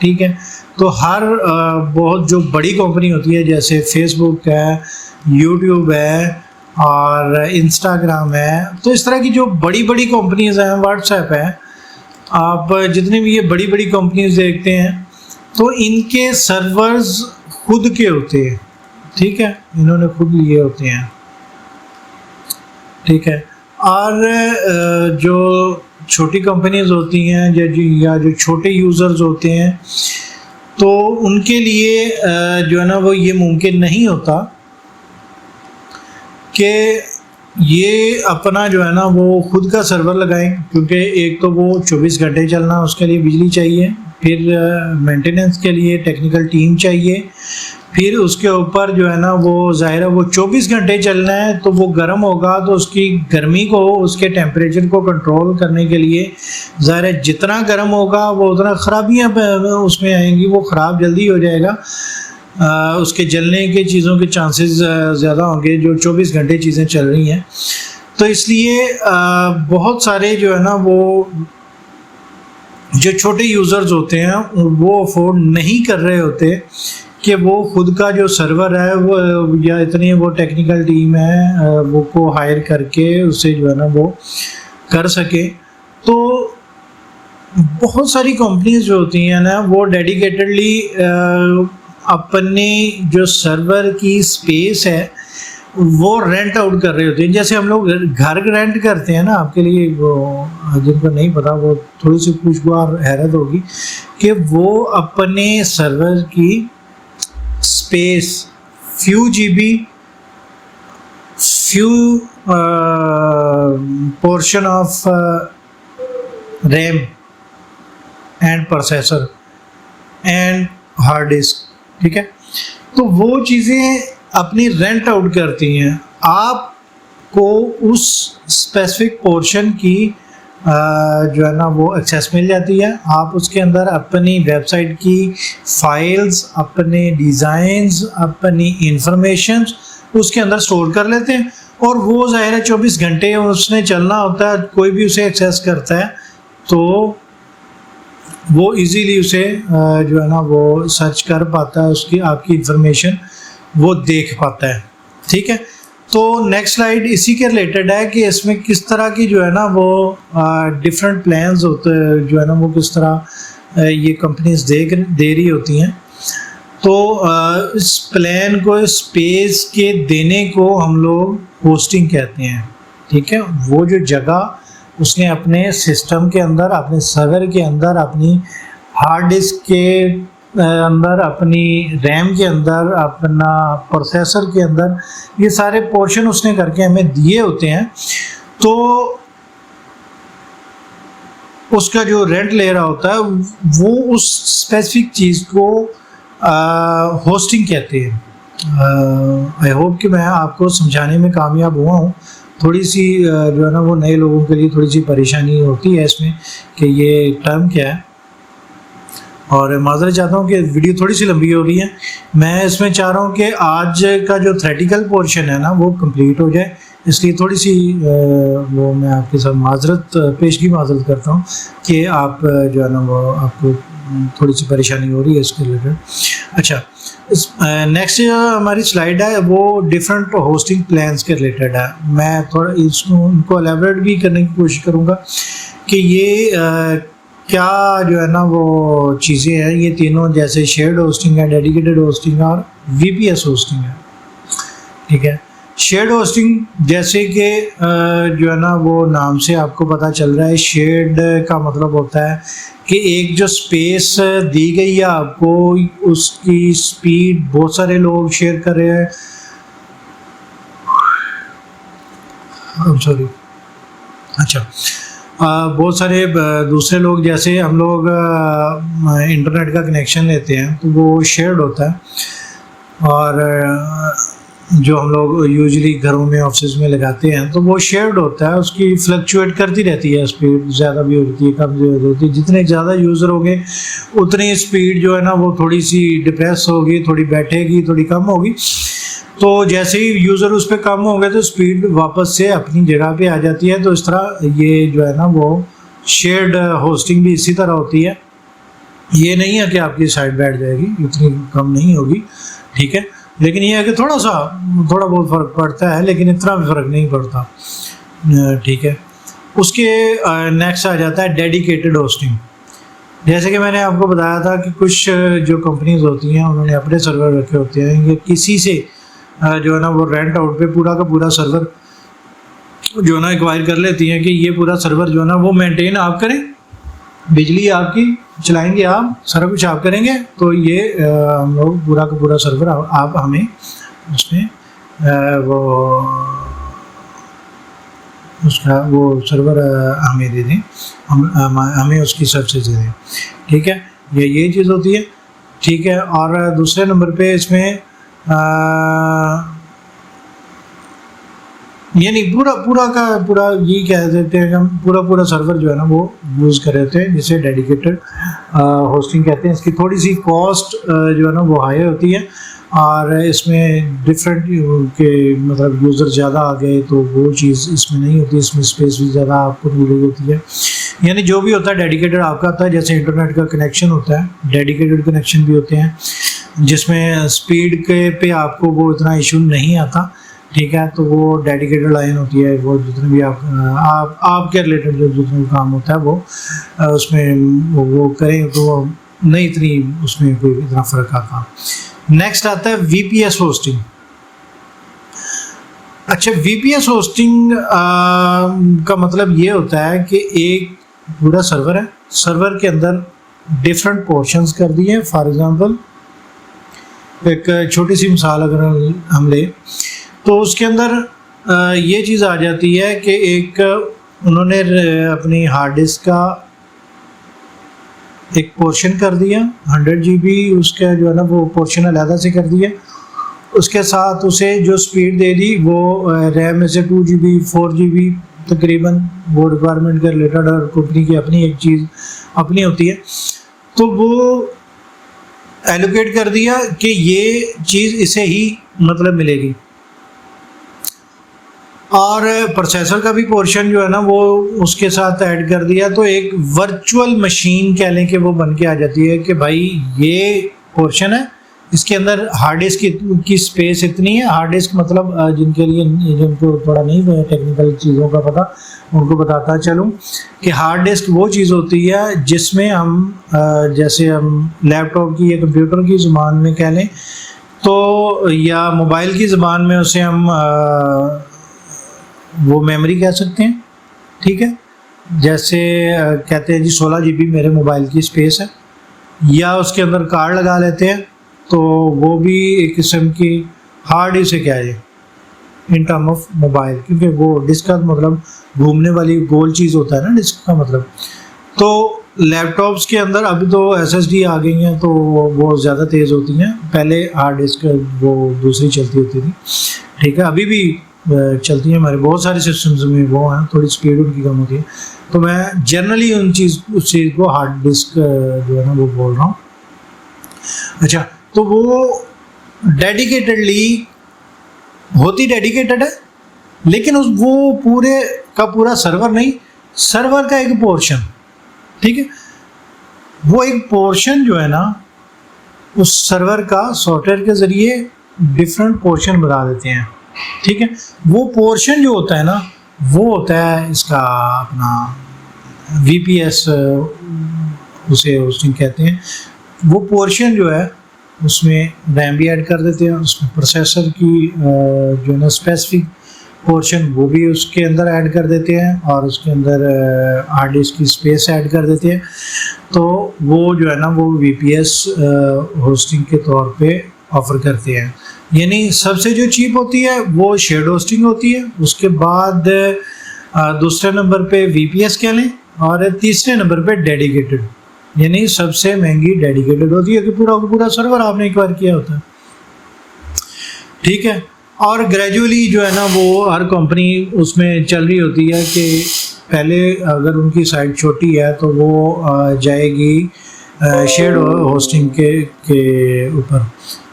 ठीक है। तो हर बहुत जो बड़ी कंपनी होती है जैसे फेसबुक है, यूट्यूब है और इंस्टाग्राम है, तो इस तरह की जो बड़ी बड़ी कंपनीज हैं, व्हाट्सएप है, आप जितनी भी ये बड़ी बड़ी कंपनीज देखते हैं तो इनके सर्वर्स खुद के होते हैं, ठीक है, इन्होंने खुद लिए होते हैं, ठीक है। और जो छोटी कंपनीज होती हैं या जो छोटे यूज़र्स होते हैं तो उनके लिए जो है ना वो ये मुमकिन नहीं होता कि ये अपना जो है ना वो खुद का सर्वर लगाएं, क्योंकि एक तो वो 24 घंटे चलना, उसके लिए बिजली चाहिए, फिर मेंटेनेंस के लिए टेक्निकल टीम चाहिए, फिर उसके ऊपर जो है ना वो ज़ाहिर है वो 24 घंटे चलना है तो वो गर्म होगा, तो उसकी गर्मी को, उसके टेम्परेचर को कंट्रोल करने के लिए ज़ाहिर है जितना गर्म होगा वो उतना ख़राबियाँ उसमें आएंगी, वो ख़राब जल्दी हो जाएगा, उसके जलने के चीज़ों के चांसेस ज़्यादा होंगे जो 24 घंटे चीज़ें चल रही हैं। तो इसलिए बहुत सारे जो है ना वो जो छोटे यूज़र्स होते हैं वो अफोर्ड नहीं कर रहे होते कि वो खुद का जो सर्वर है वो या इतनी वो टेक्निकल टीम है वो को हायर करके उसे जो है ना वो कर सके। तो बहुत सारी कंपनीज जो होती हैं ना वो डेडिकेटेडली अपने जो सर्वर की स्पेस है वो रेंट आउट कर रहे होते हैं। जैसे हम लोग घर रेंट करते हैं ना, आपके लिए वो जिनको नहीं पता वो थोड़ी सी खुशगवार हैरत होगी कि वो अपने सर्वर की space few GB, few portion of RAM and processor and hard disk, ठीक है, तो वो चीज़ें अपनी रेंट आउट करती हैं। आपको उस स्पेसिफिक पोर्शन की जो है ना वो एक्सेस मिल जाती है, आप उसके अंदर अपनी वेबसाइट की फाइल्स, अपने डिज़ाइंस, अपनी इंफॉर्मेशंस उसके अंदर स्टोर कर लेते हैं और वो ज़ाहिर है 24 घंटे उसने चलना होता है, कोई भी उसे एक्सेस करता है तो वो इजीली उसे जो है ना वो सर्च कर पाता है, उसकी आपकी इंफॉर्मेशन वो देख पाता है, ठीक है। तो नेक्स्ट स्लाइड इसी के रिलेटेड है कि इसमें किस तरह की जो है ना वो डिफरेंट प्लान्स होते हैं, जो है ना वो किस तरह ये कंपनीज दे रही होती हैं। तो इस प्लान को स्पेस के देने को हम लोग होस्टिंग कहते हैं, ठीक है। वो जो जगह उसने अपने सिस्टम के अंदर, अपने सर्वर के अंदर, अपनी हार्ड डिस्क के अंदर, अपनी रैम के अंदर, अपना प्रोसेसर के अंदर, ये सारे पोर्शन उसने करके हमें दिए होते हैं। तो उसका जो रेंट ले रहा होता है वो उस स्पेसिफिक चीज़ को होस्टिंग कहते हैं। आई होप कि मैं आपको समझाने में कामयाब हुआ हूँ। थोड़ी सी जो है ना वो नए लोगों के लिए थोड़ी सी परेशानी होती है इसमें कि ये टर्म क्या है, और माजरत चाहता हूँ कि वीडियो थोड़ी सी लंबी हो रही है। मैं इसमें चाह रहा हूँ कि आज का जो थ्योरेटिकल पोर्शन है ना वो कंप्लीट हो जाए, इसलिए थोड़ी सी वो मैं आपके साथ पेशगी माजरत करता हूँ कि आप जो है ना वो आपको थोड़ी सी परेशानी हो रही है इसके रिलेटेड। अच्छा, नेक्स्ट हमारी स्लाइड है वो डिफरेंट होस्टिंग प्लान्स के रिलेटेड है। मैं थोड़ा इनको एलेबरेट भी करने की कोशिश करूँगा कि ये क्या जो है ना वो चीज़ें हैं, ये तीनों जैसे शेयर्ड होस्टिंग है, डेडिकेटेड होस्टिंग और VPS होस्टिंग है। ठीक है, शेयर्ड होस्टिंग जैसे कि जो है ना वो नाम से आपको पता चल रहा है, शेयर्ड का मतलब होता है कि एक जो स्पेस दी गई है आपको, उसकी स्पीड बहुत सारे लोग शेयर कर रहे हैं। सॉरी, अच्छा, बहुत सारे दूसरे लोग, जैसे हम लोग इंटरनेट का कनेक्शन लेते हैं तो वो शेयर्ड होता है, और जो हम लोग यूजुअली घरों में ऑफिस में लगाते हैं तो वो शेयर्ड होता है। उसकी फ्लक्चुएट करती रहती है स्पीड, ज़्यादा भी होती है, कम भी होती है। जितने ज़्यादा यूज़र होंगे उतनी स्पीड जो है ना वो थोड़ी सी डिप्रेस होगी, थोड़ी बैठेगी, थोड़ी कम होगी। तो जैसे ही यूज़र उस पर कम होंगे तो स्पीड वापस से अपनी जगह पे आ जाती है। तो इस तरह ये जो है ना वो शेयर्ड होस्टिंग भी इसी तरह होती है। ये नहीं है कि आपकी साइड बैठ जाएगी, इतनी कम नहीं होगी, ठीक है, लेकिन ये है कि थोड़ा बहुत फ़र्क पड़ता है, लेकिन इतना भी फ़र्क नहीं पड़ता, ठीक है। उसके नेक्स्ट आ जाता है डेडिकेटेड होस्टिंग। जैसे कि मैंने आपको बताया था कि कुछ जो कंपनीज होती हैं उन्होंने अपने सर्वर रखे होते हैं, ये किसी से जो है ना वो रेंट आउट पे पूरा का पूरा सर्वर जो है ना एक्वायर कर लेती हैं कि ये पूरा सर्वर जो है ना वो मेंटेन आप करें, बिजली आपकी चलाएंगे आप, सारा कुछ आप करेंगे, तो ये हम लोग पूरा का पूरा सर्वर आप हमें उसमें वो उसका वो सर्वर हमें दे दें, हमें उसकी सर्विस दे दें, ठीक है। ये चीज़ होती है, ठीक है। और दूसरे नंबर पे इसमें यानी पूरा ये कह देते हैं कि हम पूरा सर्वर जो है ना वो यूज़ कर रहे थे, जिसे डेडिकेटेड होस्टिंग कहते हैं। इसकी थोड़ी सी कॉस्ट जो है ना वो हाई होती है, और इसमें डिफरेंट के मतलब यूज़र ज़्यादा आ गए तो वो चीज़ इसमें नहीं होती, इसमें स्पेस भी ज़्यादा आपको मिल रही होती है। यानी जो भी होता है डेडिकेटेड आपका होता है, जैसे इंटरनेट का कनेक्शन होता है, डेडिकेटेड कनेक्शन भी होते हैं जिसमें स्पीड के पे आपको वो इतना इशू नहीं आता, ठीक है। तो वो डेडिकेटेड लाइन होती है, वो जितने भी आपके रिलेटेड जो जितना काम होता है वो उसमें वो करें तो वो नहीं इतनी उसमें कोई इतना फ़र्क आता। नेक्स्ट आता है VPS होस्टिंग। अच्छा, VPS होस्टिंग का मतलब ये होता है कि एक पूरा सर्वर है, सर्वर के अंदर डिफरेंट पोर्शंस कर दिए। फॉर एग्जांपल एक छोटी सी मिसाल अगर हम ले तो उसके अंदर ये चीज़ आ जाती है कि एक उन्होंने अपनी हार्ड डिस्क का एक पोर्शन कर दिया, 100 GB उसका जो है ना वो पोर्शन अलहदा से कर दिया, उसके साथ उसे जो स्पीड दे दी वो रैम में से 2 GB 4 GB तकरीबन वो रिक्वायरमेंट के रिलेटेड, और कंपनी की अपनी एक चीज़ अपनी होती है, तो वो एलोकेट कर दिया कि ये चीज़ इसे ही मतलब मिलेगी। और प्रोसेसर का भी पोर्शन जो है ना वो उसके साथ ऐड कर दिया, तो एक वर्चुअल मशीन कह लें कि वो बन के आ जाती है कि भाई ये पोर्शन है, इसके अंदर हार्ड डिस्क की स्पेस इतनी है। हार्ड डिस्क मतलब जिनको थोड़ा नहीं टेक्निकल चीज़ों का पता, उनको बताता चलूँ कि हार्ड डिस्क वो चीज़ होती है जिसमें हम जैसे हम लैपटॉप की या कंप्यूटर की ज़ुबान में कह लें तो, या मोबाइल की ज़ुबान में उसे हम वो मेमोरी कह सकते हैं, ठीक है। जैसे कहते हैं जी 16 GB मेरे मोबाइल की स्पेस है, या उसके अंदर कार्ड लगा लेते हैं, तो वो भी एक किस्म की हार्ड डिस्क है क्या है इन टर्म ऑफ मोबाइल, क्योंकि वो डिस्क का मतलब घूमने वाली गोल चीज़ होता है ना डिस्क का मतलब। तो लैपटॉप्स के अंदर अभी तो SSD आ गई हैं तो वो ज़्यादा तेज़ होती हैं, पहले हार्ड डिस्क वो दूसरी चलती होती थी, ठीक है। अभी भी चलती हैं, हमारे बहुत सारे सिस्टम्स में वो हैं, थोड़ी स्पीड उनकी कम होती है। तो मैं जनरली उस चीज़ को हार्ड डिस्क जो है ना वो बोल रहा हूँ। अच्छा, तो वो डेडिकेटेडली होती डेडिकेटेड है, लेकिन उस वो पूरे का पूरा सर्वर नहीं, सर्वर का एक पोर्शन, ठीक है, वो एक पोर्शन जो है ना उस सर्वर का सॉफ्टवेयर के ज़रिए डिफरेंट पोर्शन बना देते हैं, ठीक है। वो पोर्शन जो होता है ना वो होता है इसका अपना VPS, उसे होस्टिंग कहते हैं। वो पोर्शन जो है उसमें रैम भी ऐड कर देते हैं, उसमें प्रोसेसर की जो है ना स्पेसिफिक पोर्शन वो भी उसके अंदर ऐड कर देते हैं, और उसके अंदर हार्ड डिस्क की स्पेस ऐड कर देते हैं। तो वो जो है ना वो VPS होस्टिंग के तौर पे ऑफ़र करते हैं। यानी सबसे जो चीप होती है वो शेयर्ड होस्टिंग होती है, उसके बाद दूसरे नंबर पे VPS कह लें, और तीसरे नंबर पे डेडिकेटेड, यानी सबसे महंगी डेडिकेटेड होती है कि पूरा का पूरा सर्वर आपने एक बार किया होता है, ठीक है। और ग्रेजुअली जो है ना वो हर कंपनी उसमें चल रही होती है कि पहले अगर उनकी साइट छोटी है तो वो जाएगी शेयर्ड होस्टिंग के ऊपर,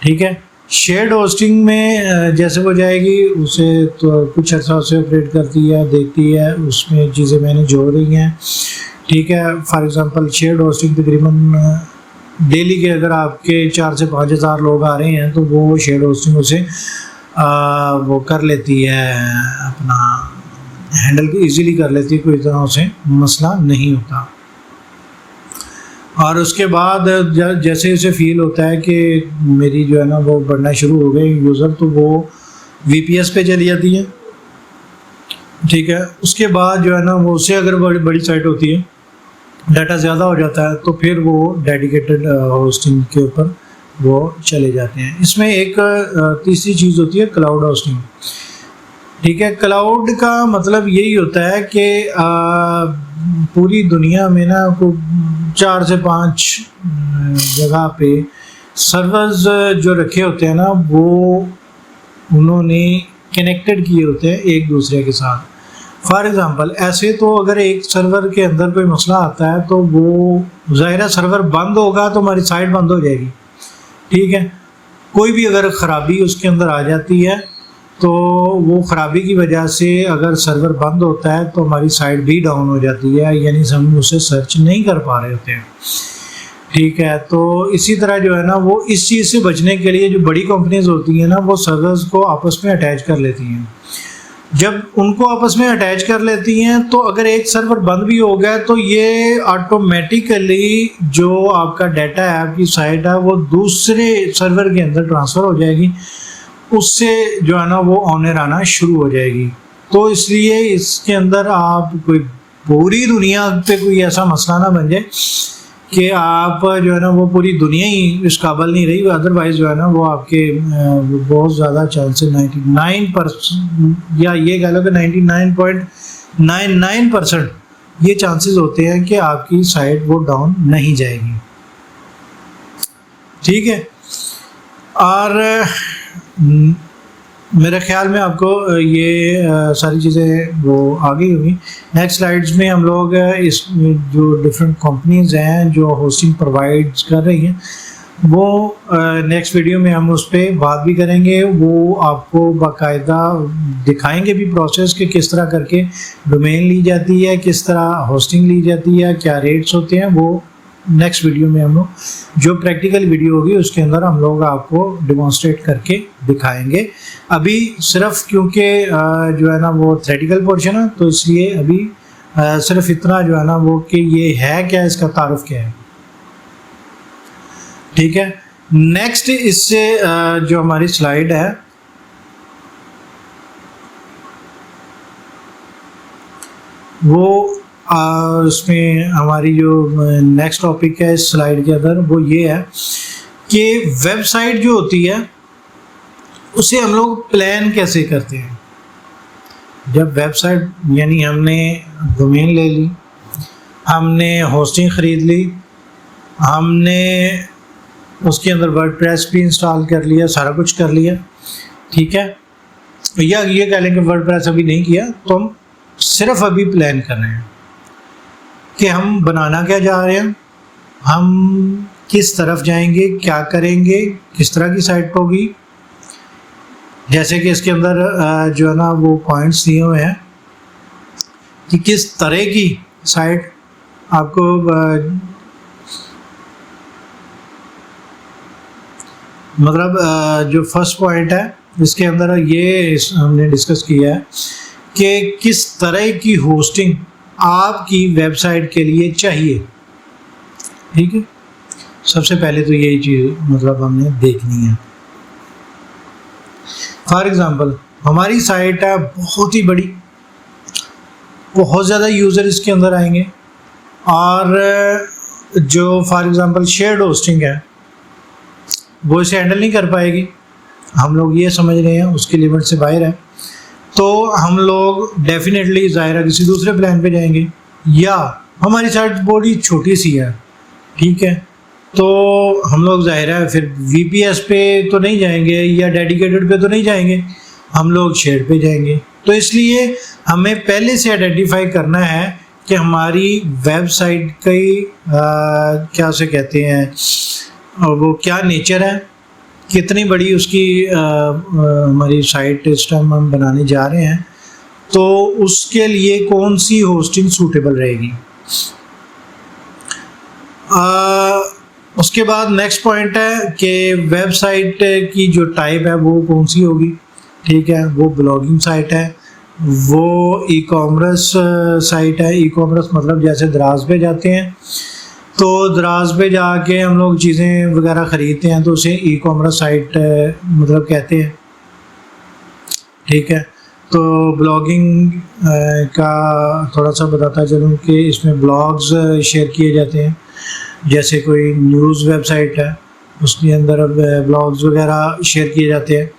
ठीक है। शेयर्ड होस्टिंग में जैसे वो जाएगी उसे तो कुछ अर्सा उसे ऑपरेट करती है, देखती है उसमें चीज़ें मैनेज हो रही हैं, ठीक है। फॉर एग्जांपल शेयर्ड होस्टिंग तकरीबन डेली के अगर आपके 4 से 5 हज़ार लोग आ रहे हैं तो वो शेयर्ड होस्टिंग उसे वो कर लेती है, अपना हैंडल इजीली कर लेती है, कोई इतना उसे मसला नहीं होता। और उसके बाद जैसे उसे फील होता है कि मेरी जो है ना वो बढ़ना शुरू हो गई यूज़र, तो वो VPS पे चली जाती है, ठीक है। उसके बाद जो है ना वो उससे अगर बड़ी साइट होती है, डाटा ज़्यादा हो जाता है, तो फिर वो डेडिकेटेड होस्टिंग के ऊपर वो चले जाते हैं। इसमें एक तीसरी चीज़ होती है क्लाउड होस्टिंग, ठीक है। क्लाउड का मतलब यही होता है कि पूरी दुनिया में ना को 4 से 5 जगह पे सर्वर्स जो रखे होते हैं ना वो उन्होंने कनेक्टेड किए होते हैं एक दूसरे के साथ। फॉर एग्ज़ाम्पल ऐसे तो अगर एक सर्वर के अंदर कोई मसला आता है तो वो ज़ाहिर है सर्वर बंद होगा तो हमारी साइट बंद हो जाएगी, ठीक है। कोई भी अगर ख़राबी उसके अंदर आ जाती है तो वो ख़राबी की वजह से अगर सर्वर बंद होता है तो हमारी साइट भी डाउन हो जाती है, यानी हम उसे सर्च नहीं कर पा रहे होते हैं, ठीक है। तो इसी तरह जो है ना वो इस चीज़ से बचने के लिए जो बड़ी कंपनीज होती हैं ना वो सर्वर्स को आपस में अटैच कर लेती हैं। जब उनको आपस में अटैच कर लेती हैं तो अगर एक सर्वर बंद भी हो गया तो ये ऑटोमेटिकली जो आपका डाटा है, आपकी साइट है, वो दूसरे सर्वर के अंदर ट्रांसफ़र हो जाएगी, उससे जो है ना वो ऑनर आना शुरू हो जाएगी। तो इसलिए इसके अंदर आप कोई पूरी दुनिया पे कोई ऐसा मसला ना बन जाए कि आप जो है ना वो पूरी दुनिया ही इस काबिल नहीं रही, अदरवाइज़ जो है ना वो आपके बहुत ज़्यादा चांसेस 99% या ये कह लो कि 99.99% ये चांसेस होते हैं कि आपकी साइट वो डाउन नहीं जाएगी, ठीक है। और मेरे ख्याल में आपको ये सारी चीज़ें वो आ गई होंगी। नेक्स्ट स्लाइड्स में हम लोग इस जो डिफरेंट कंपनीज़ हैं जो होस्टिंग प्रोवाइड्स कर रही हैं वो नेक्स्ट वीडियो में हम उस पर बात भी करेंगे। वो आपको बाकायदा दिखाएंगे भी प्रोसेस कि किस तरह करके डोमेन ली जाती है, किस तरह होस्टिंग ली जाती है, क्या रेट्स होते हैं। वो नेक्स्ट वीडियो में हम लोग जो प्रैक्टिकल वीडियो होगी उसके अंदर हम लोग आपको डिमॉन्स्ट्रेट करके दिखाएंगे। अभी सिर्फ क्योंकि जो है ना वो थ्योरेटिकल पोर्शन है तो इसलिए अभी सिर्फ इतना जो है ना वो कि ये है क्या, इसका तारुफ क्या है, ठीक है। नेक्स्ट इससे जो हमारी स्लाइड है वो उसमें हमारी जो नेक्स्ट टॉपिक है इस स्लाइड के अंदर वो ये है कि वेबसाइट जो होती है उसे हम लोग प्लान कैसे करते हैं। जब वेबसाइट यानी हमने डोमेन ले ली, हमने होस्टिंग ख़रीद ली, हमने उसके अंदर वर्डप्रेस भी इंस्टॉल कर लिया, सारा कुछ कर लिया, ठीक है। या ये कह लें कि वर्डप्रेस अभी नहीं किया तो हम सिर्फ अभी प्लान कर रहे हैं कि हम बनाना क्या जा रहे हैं, हम किस तरफ जाएंगे, क्या करेंगे, किस तरह की साइट होगी। जैसे कि इसके अंदर जो है ना वो पॉइंट्स दिए हुए हैं कि किस तरह की साइट आपको मतलब जो फर्स्ट पॉइंट है इसके अंदर ये हमने डिस्कस किया है कि किस तरह की होस्टिंग आपकी वेबसाइट के लिए चाहिए। ठीक है, सबसे पहले तो यही चीज़ मतलब हमने देखनी है। फॉर एग्ज़ाम्पल हमारी साइट है बहुत ही बड़ी, बहुत ज़्यादा यूज़र इसके अंदर आएंगे और जो फॉर एग्ज़ाम्पल शेयर्ड होस्टिंग है वो इसे हैंडल नहीं कर पाएगी। हम लोग ये समझ रहे हैं उसकी लिमिट से बाहर है, तो हम लोग डेफिनेटली ज़ाहिर किसी दूसरे प्लान पे जाएंगे। या हमारी साइट बड़ी छोटी सी है, ठीक है, तो हम लोग ज़ाहिर है फिर VPS पे तो नहीं जाएंगे या डेडिकेटेड पे तो नहीं जाएंगे, हम लोग शेयर पे जाएंगे। तो इसलिए हमें पहले से आइडेंटिफाई करना है कि हमारी वेबसाइट की क्या से कहते हैं वो क्या नेचर है, कितनी बड़ी उसकी हमारी साइट इस टाइम हम बनाने जा रहे हैं, तो उसके लिए कौन सी होस्टिंग सूटेबल रहेगी। उसके बाद नेक्स्ट पॉइंट है कि वेबसाइट की जो टाइप है वो कौन सी होगी। ठीक है, वो ब्लॉगिंग साइट है, वो ई-कॉमर्स साइट है। ई-कॉमर्स मतलब जैसे दराज पे जाते हैं तो दराज पे जाके हम लोग चीज़ें वगैरह ख़रीदते हैं तो उसे ई-कॉमर्स साइट मतलब कहते हैं। ठीक है, तो ब्लॉगिंग का थोड़ा सा बताता चलूँ कि इसमें ब्लॉग्स शेयर किए जाते हैं। जैसे कोई न्यूज़ वेबसाइट है उसके अंदर ब्लॉग्स वगैरह शेयर किए जाते हैं।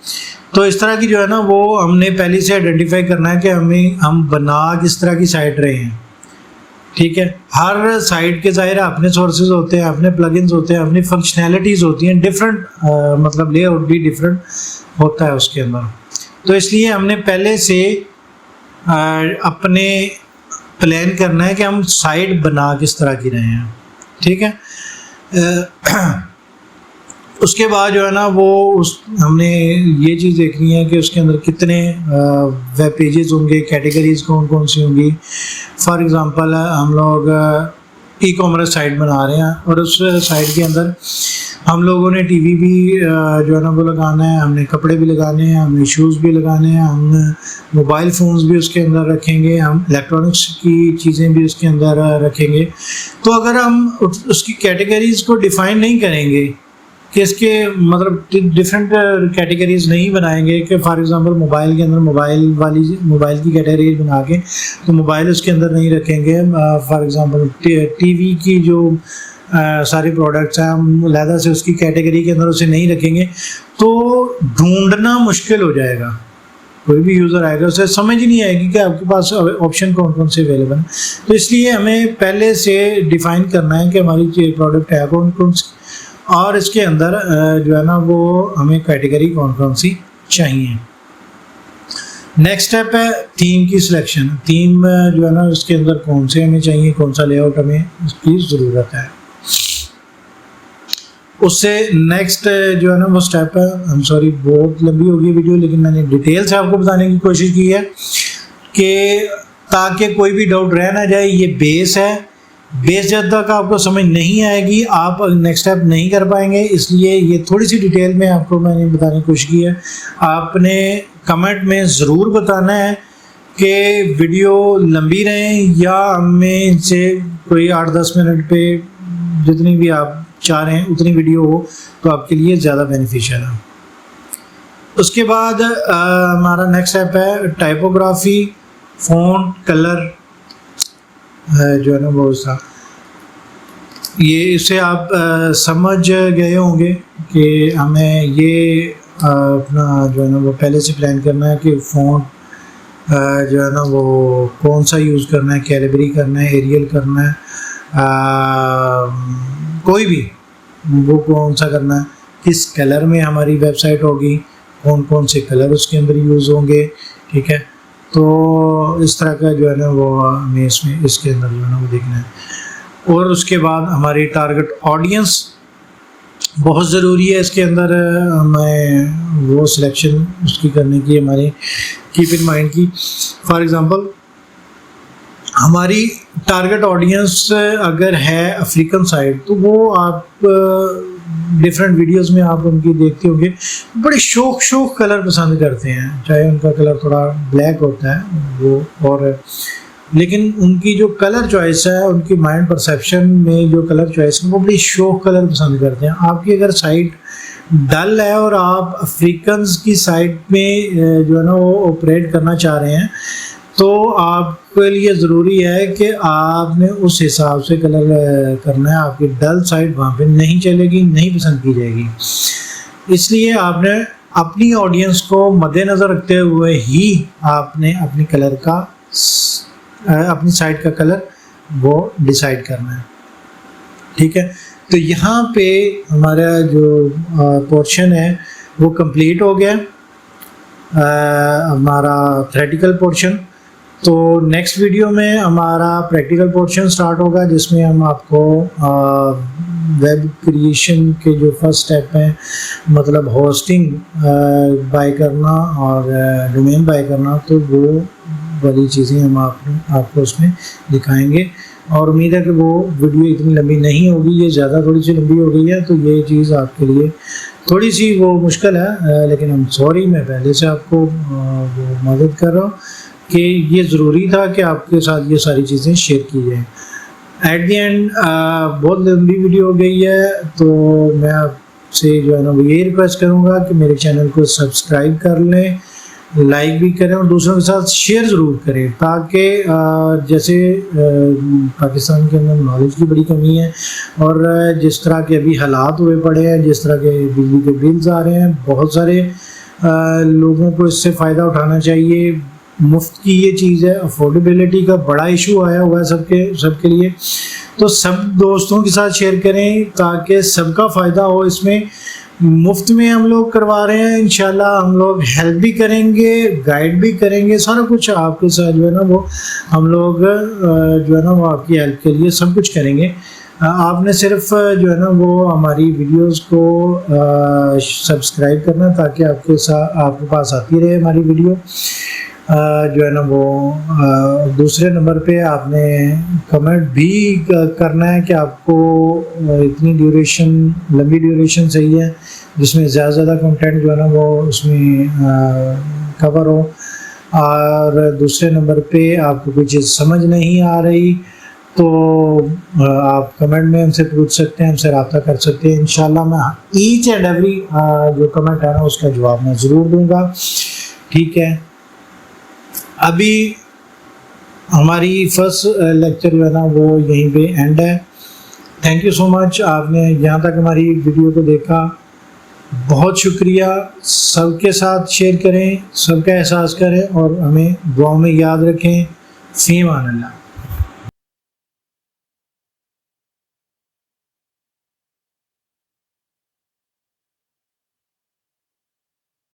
तो इस तरह की जो है ना वो हमने पहले से आइडेंटिफाई करना है कि हम बना किस तरह की साइट रहे हैं। ठीक है, हर साइट के ज़ाहिर अपने सोर्सेज होते हैं, अपने प्लगइन्स होते हैं, अपनी फंक्शनैलिटीज़ होती हैं, डिफरेंट मतलब लेआउट भी डिफरेंट होता है उसके अंदर। तो इसलिए हमने पहले से अपने प्लान करना है कि हम साइट बना किस तरह की रहे हैं। ठीक है, उसके बाद जो है ना वो हमने ये चीज़ देखनी है कि उसके अंदर कितने वेब पेजेस होंगे, कैटेगरीज कौन कौन सी होंगी। फॉर एग्ज़ाम्पल हम लोग ई-कॉमर्स साइट बना रहे हैं और उस साइट के अंदर हम लोगों ने टीवी भी जो है ना वो लगाना है, हमने कपड़े भी लगाने हैं, हमने शूज़ भी लगाने हैं, हम मोबाइल फ़ोन्स भी उसके अंदर रखेंगे, हम इलेक्ट्रॉनिक्स की चीज़ें भी उसके अंदर रखेंगे। तो अगर हम उसकी कैटेगरीज़ को डिफ़ाइन नहीं करेंगे कि इसके मतलब डिफरेंट कैटेगरीज नहीं बनाएंगे कि फॉर एग्ज़ाम्पल मोबाइल के अंदर मोबाइल की कैटेगरी बना के तो मोबाइल उसके अंदर नहीं रखेंगे। फॉर एग्ज़ाम्पल टीवी की जो सारे प्रोडक्ट्स हैं हम अलहदा से उसकी कैटेगरी के अंदर उसे नहीं रखेंगे तो ढूंढना मुश्किल हो जाएगा। कोई भी यूज़र आएगा उसे समझ ही नहीं आएगी कि आपके पास ऑप्शन कौन कौन से अवेलेबल हैं। तो इसलिए हमें पहले से डिफ़ाइन करना है कि हमारी प्रोडक्ट है कौन कौन सी और इसके अंदर जो है ना वो हमें कैटेगरी कौन कौन सी चाहिए। नेक्स्ट स्टेप है थीम की सिलेक्शन। थीम जो है ना उसके अंदर कौन से हमें चाहिए, कौन सा लेआउट हमें उसकी ज़रूरत है। उससे नेक्स्ट जो है ना वो स्टेप है, हम सॉरी बहुत लंबी होगी वीडियो लेकिन मैंने डिटेल से आपको बताने की कोशिश की है कि ताकि कोई भी डाउट रह ना जाए। ये बेस है, बेस जब तक आपको समझ नहीं आएगी आप नेक्स्ट स्टेप नहीं कर पाएंगे, इसलिए ये थोड़ी सी डिटेल में आपको मैंने बताने की कोशिश की है। आपने कमेंट में ज़रूर बताना है कि वीडियो लंबी रहें या हमें इनसे कोई 8-10 मिनट पे जितनी भी आप चाह रहे हैं उतनी वीडियो हो तो आपके लिए ज़्यादा बेनिफिशियल है। उसके बाद हमारा नेक्स्ट स्टेप है टाइपोग्राफी, फ़ॉन्ट, कलर जो है ना वो सा ये इससे आप समझ गए होंगे कि हमें ये अपना जो है ना वो पहले से प्लान करना है कि फ़ॉन्ट जो है ना वो कौन सा यूज़ करना है, कैलिबरी करना है, एरियल करना है, कोई भी वो कौन सा करना है, किस कलर में हमारी वेबसाइट होगी, कौन कौन से कलर उसके अंदर यूज़ होंगे। ठीक है, तो इस तरह का जो है ना वो हमें इसमें इसके अंदर जो है ना वो देखना है। और उसके बाद हमारी टारगेट ऑडियंस बहुत ज़रूरी है इसके अंदर हमें वो सिलेक्शन उसकी करने की, हमारे कीप इन माइंड की। फॉर एग्ज़ाम्पल हमारी टारगेट ऑडियंस अगर है अफ्रीकन साइड, तो वो आप डिफरेंट वीडियोस में आप उनकी देखते होंगे, बड़े शौक कलर पसंद करते हैं, चाहे उनका कलर थोड़ा ब्लैक होता है वो, और लेकिन उनकी जो कलर चॉइस है, उनकी माइंड परसेप्शन में जो कलर चॉइस है वो बड़ी शौक कलर पसंद करते हैं। आपकी अगर साइट डल है और आप अफ्रीकन्स की साइट में जो है ना वो ऑपरेट करना चाह रहे हैं, तो आपके लिए ज़रूरी है कि आपने उस हिसाब से कलर करना है। आपकी डल साइट वहाँ पे नहीं चलेगी, नहीं पसंद की जाएगी। इसलिए आपने अपनी ऑडियंस को मद्देनज़र रखते हुए ही आपने अपनी कलर का अपनी साइट का कलर वो डिसाइड करना है, ठीक है। तो यहाँ पे हमारा जो पोर्शन है वो कंप्लीट हो गया, हमारा थ्योरेटिकल पोर्शन। तो नेक्स्ट वीडियो में हमारा प्रैक्टिकल पोर्शन स्टार्ट होगा, जिसमें हम आपको वेब क्रिएशन के जो फर्स्ट स्टेप हैं, मतलब होस्टिंग बाय करना और डोमेन बाय करना, तो वो वाली चीज़ें हम आपको उसमें दिखाएंगे। और उम्मीद है कि वो वीडियो इतनी लंबी नहीं होगी, ये ज़्यादा थोड़ी सी लंबी हो गई है, तो ये चीज़ आपके लिए थोड़ी सी वो मुश्किल है, लेकिन हम सॉरी, मैं पहले से आपको वो मदद कर रहा हूँ कि ये ज़रूरी था कि आपके साथ ये सारी चीज़ें शेयर की जाएँ। एट द एंड बहुत लंबी वीडियो हो गई है, तो मैं आपसे जो है ना वो ये रिक्वेस्ट करूँगा कि मेरे चैनल को सब्सक्राइब कर लें, लाइक भी करें और दूसरों के साथ शेयर ज़रूर करें, ताकि जैसे पाकिस्तान के अंदर नॉलेज की बड़ी कमी है, और जिस तरह के अभी हालात हुए पड़े हैं, जिस तरह के बिजली के बिल्स आ रहे हैं, बहुत सारे लोगों को इससे फ़ायदा उठाना चाहिए। मुफ्त की ये चीज़ है, अफोर्डेबिलिटी का बड़ा इशू आया हुआ है सबके लिए। तो सब दोस्तों के साथ शेयर करें ताकि सबका फ़ायदा हो। इसमें मुफ्त में हम लोग करवा रहे हैं, इंशाल्लाह हम लोग हेल्प भी करेंगे, गाइड भी करेंगे, सारा कुछ आपके साथ जो है ना वो हम लोग जो है ना वो आपकी हेल्प के लिए सब कुछ करेंगे। आपने सिर्फ जो है ना वो हमारी वीडियोस को सब्सक्राइब करना, ताकि आपके पास आती रहे हमारी वीडियो। जो है ना वो दूसरे नंबर पे आपने कमेंट भी करना है कि आपको इतनी लंबी ड्यूरेशन सही है, जिसमें ज़्यादा से ज़्यादा कंटेंट जो है ना वो उसमें कवर हो। और दूसरे नंबर पे आपको कोई चीज़ समझ नहीं आ रही, तो आप कमेंट में हमसे पूछ सकते हैं, हमसे रब्ता कर सकते हैं। इंशाल्लाह मैं ईच एंड एवरी जो कमेंट है ना उसका जवाब मैं ज़रूर दूँगा, ठीक है। अभी हमारी फर्स्ट लेक्चर जो है ना वो यहीं पे एंड है। थैंक यू सो मच, आपने यहाँ तक हमारी वीडियो को देखा, बहुत शुक्रिया। सबके साथ शेयर करें, सबका एहसास करें और हमें दुआ में याद रखें। फ़ी अमान अल्लाह।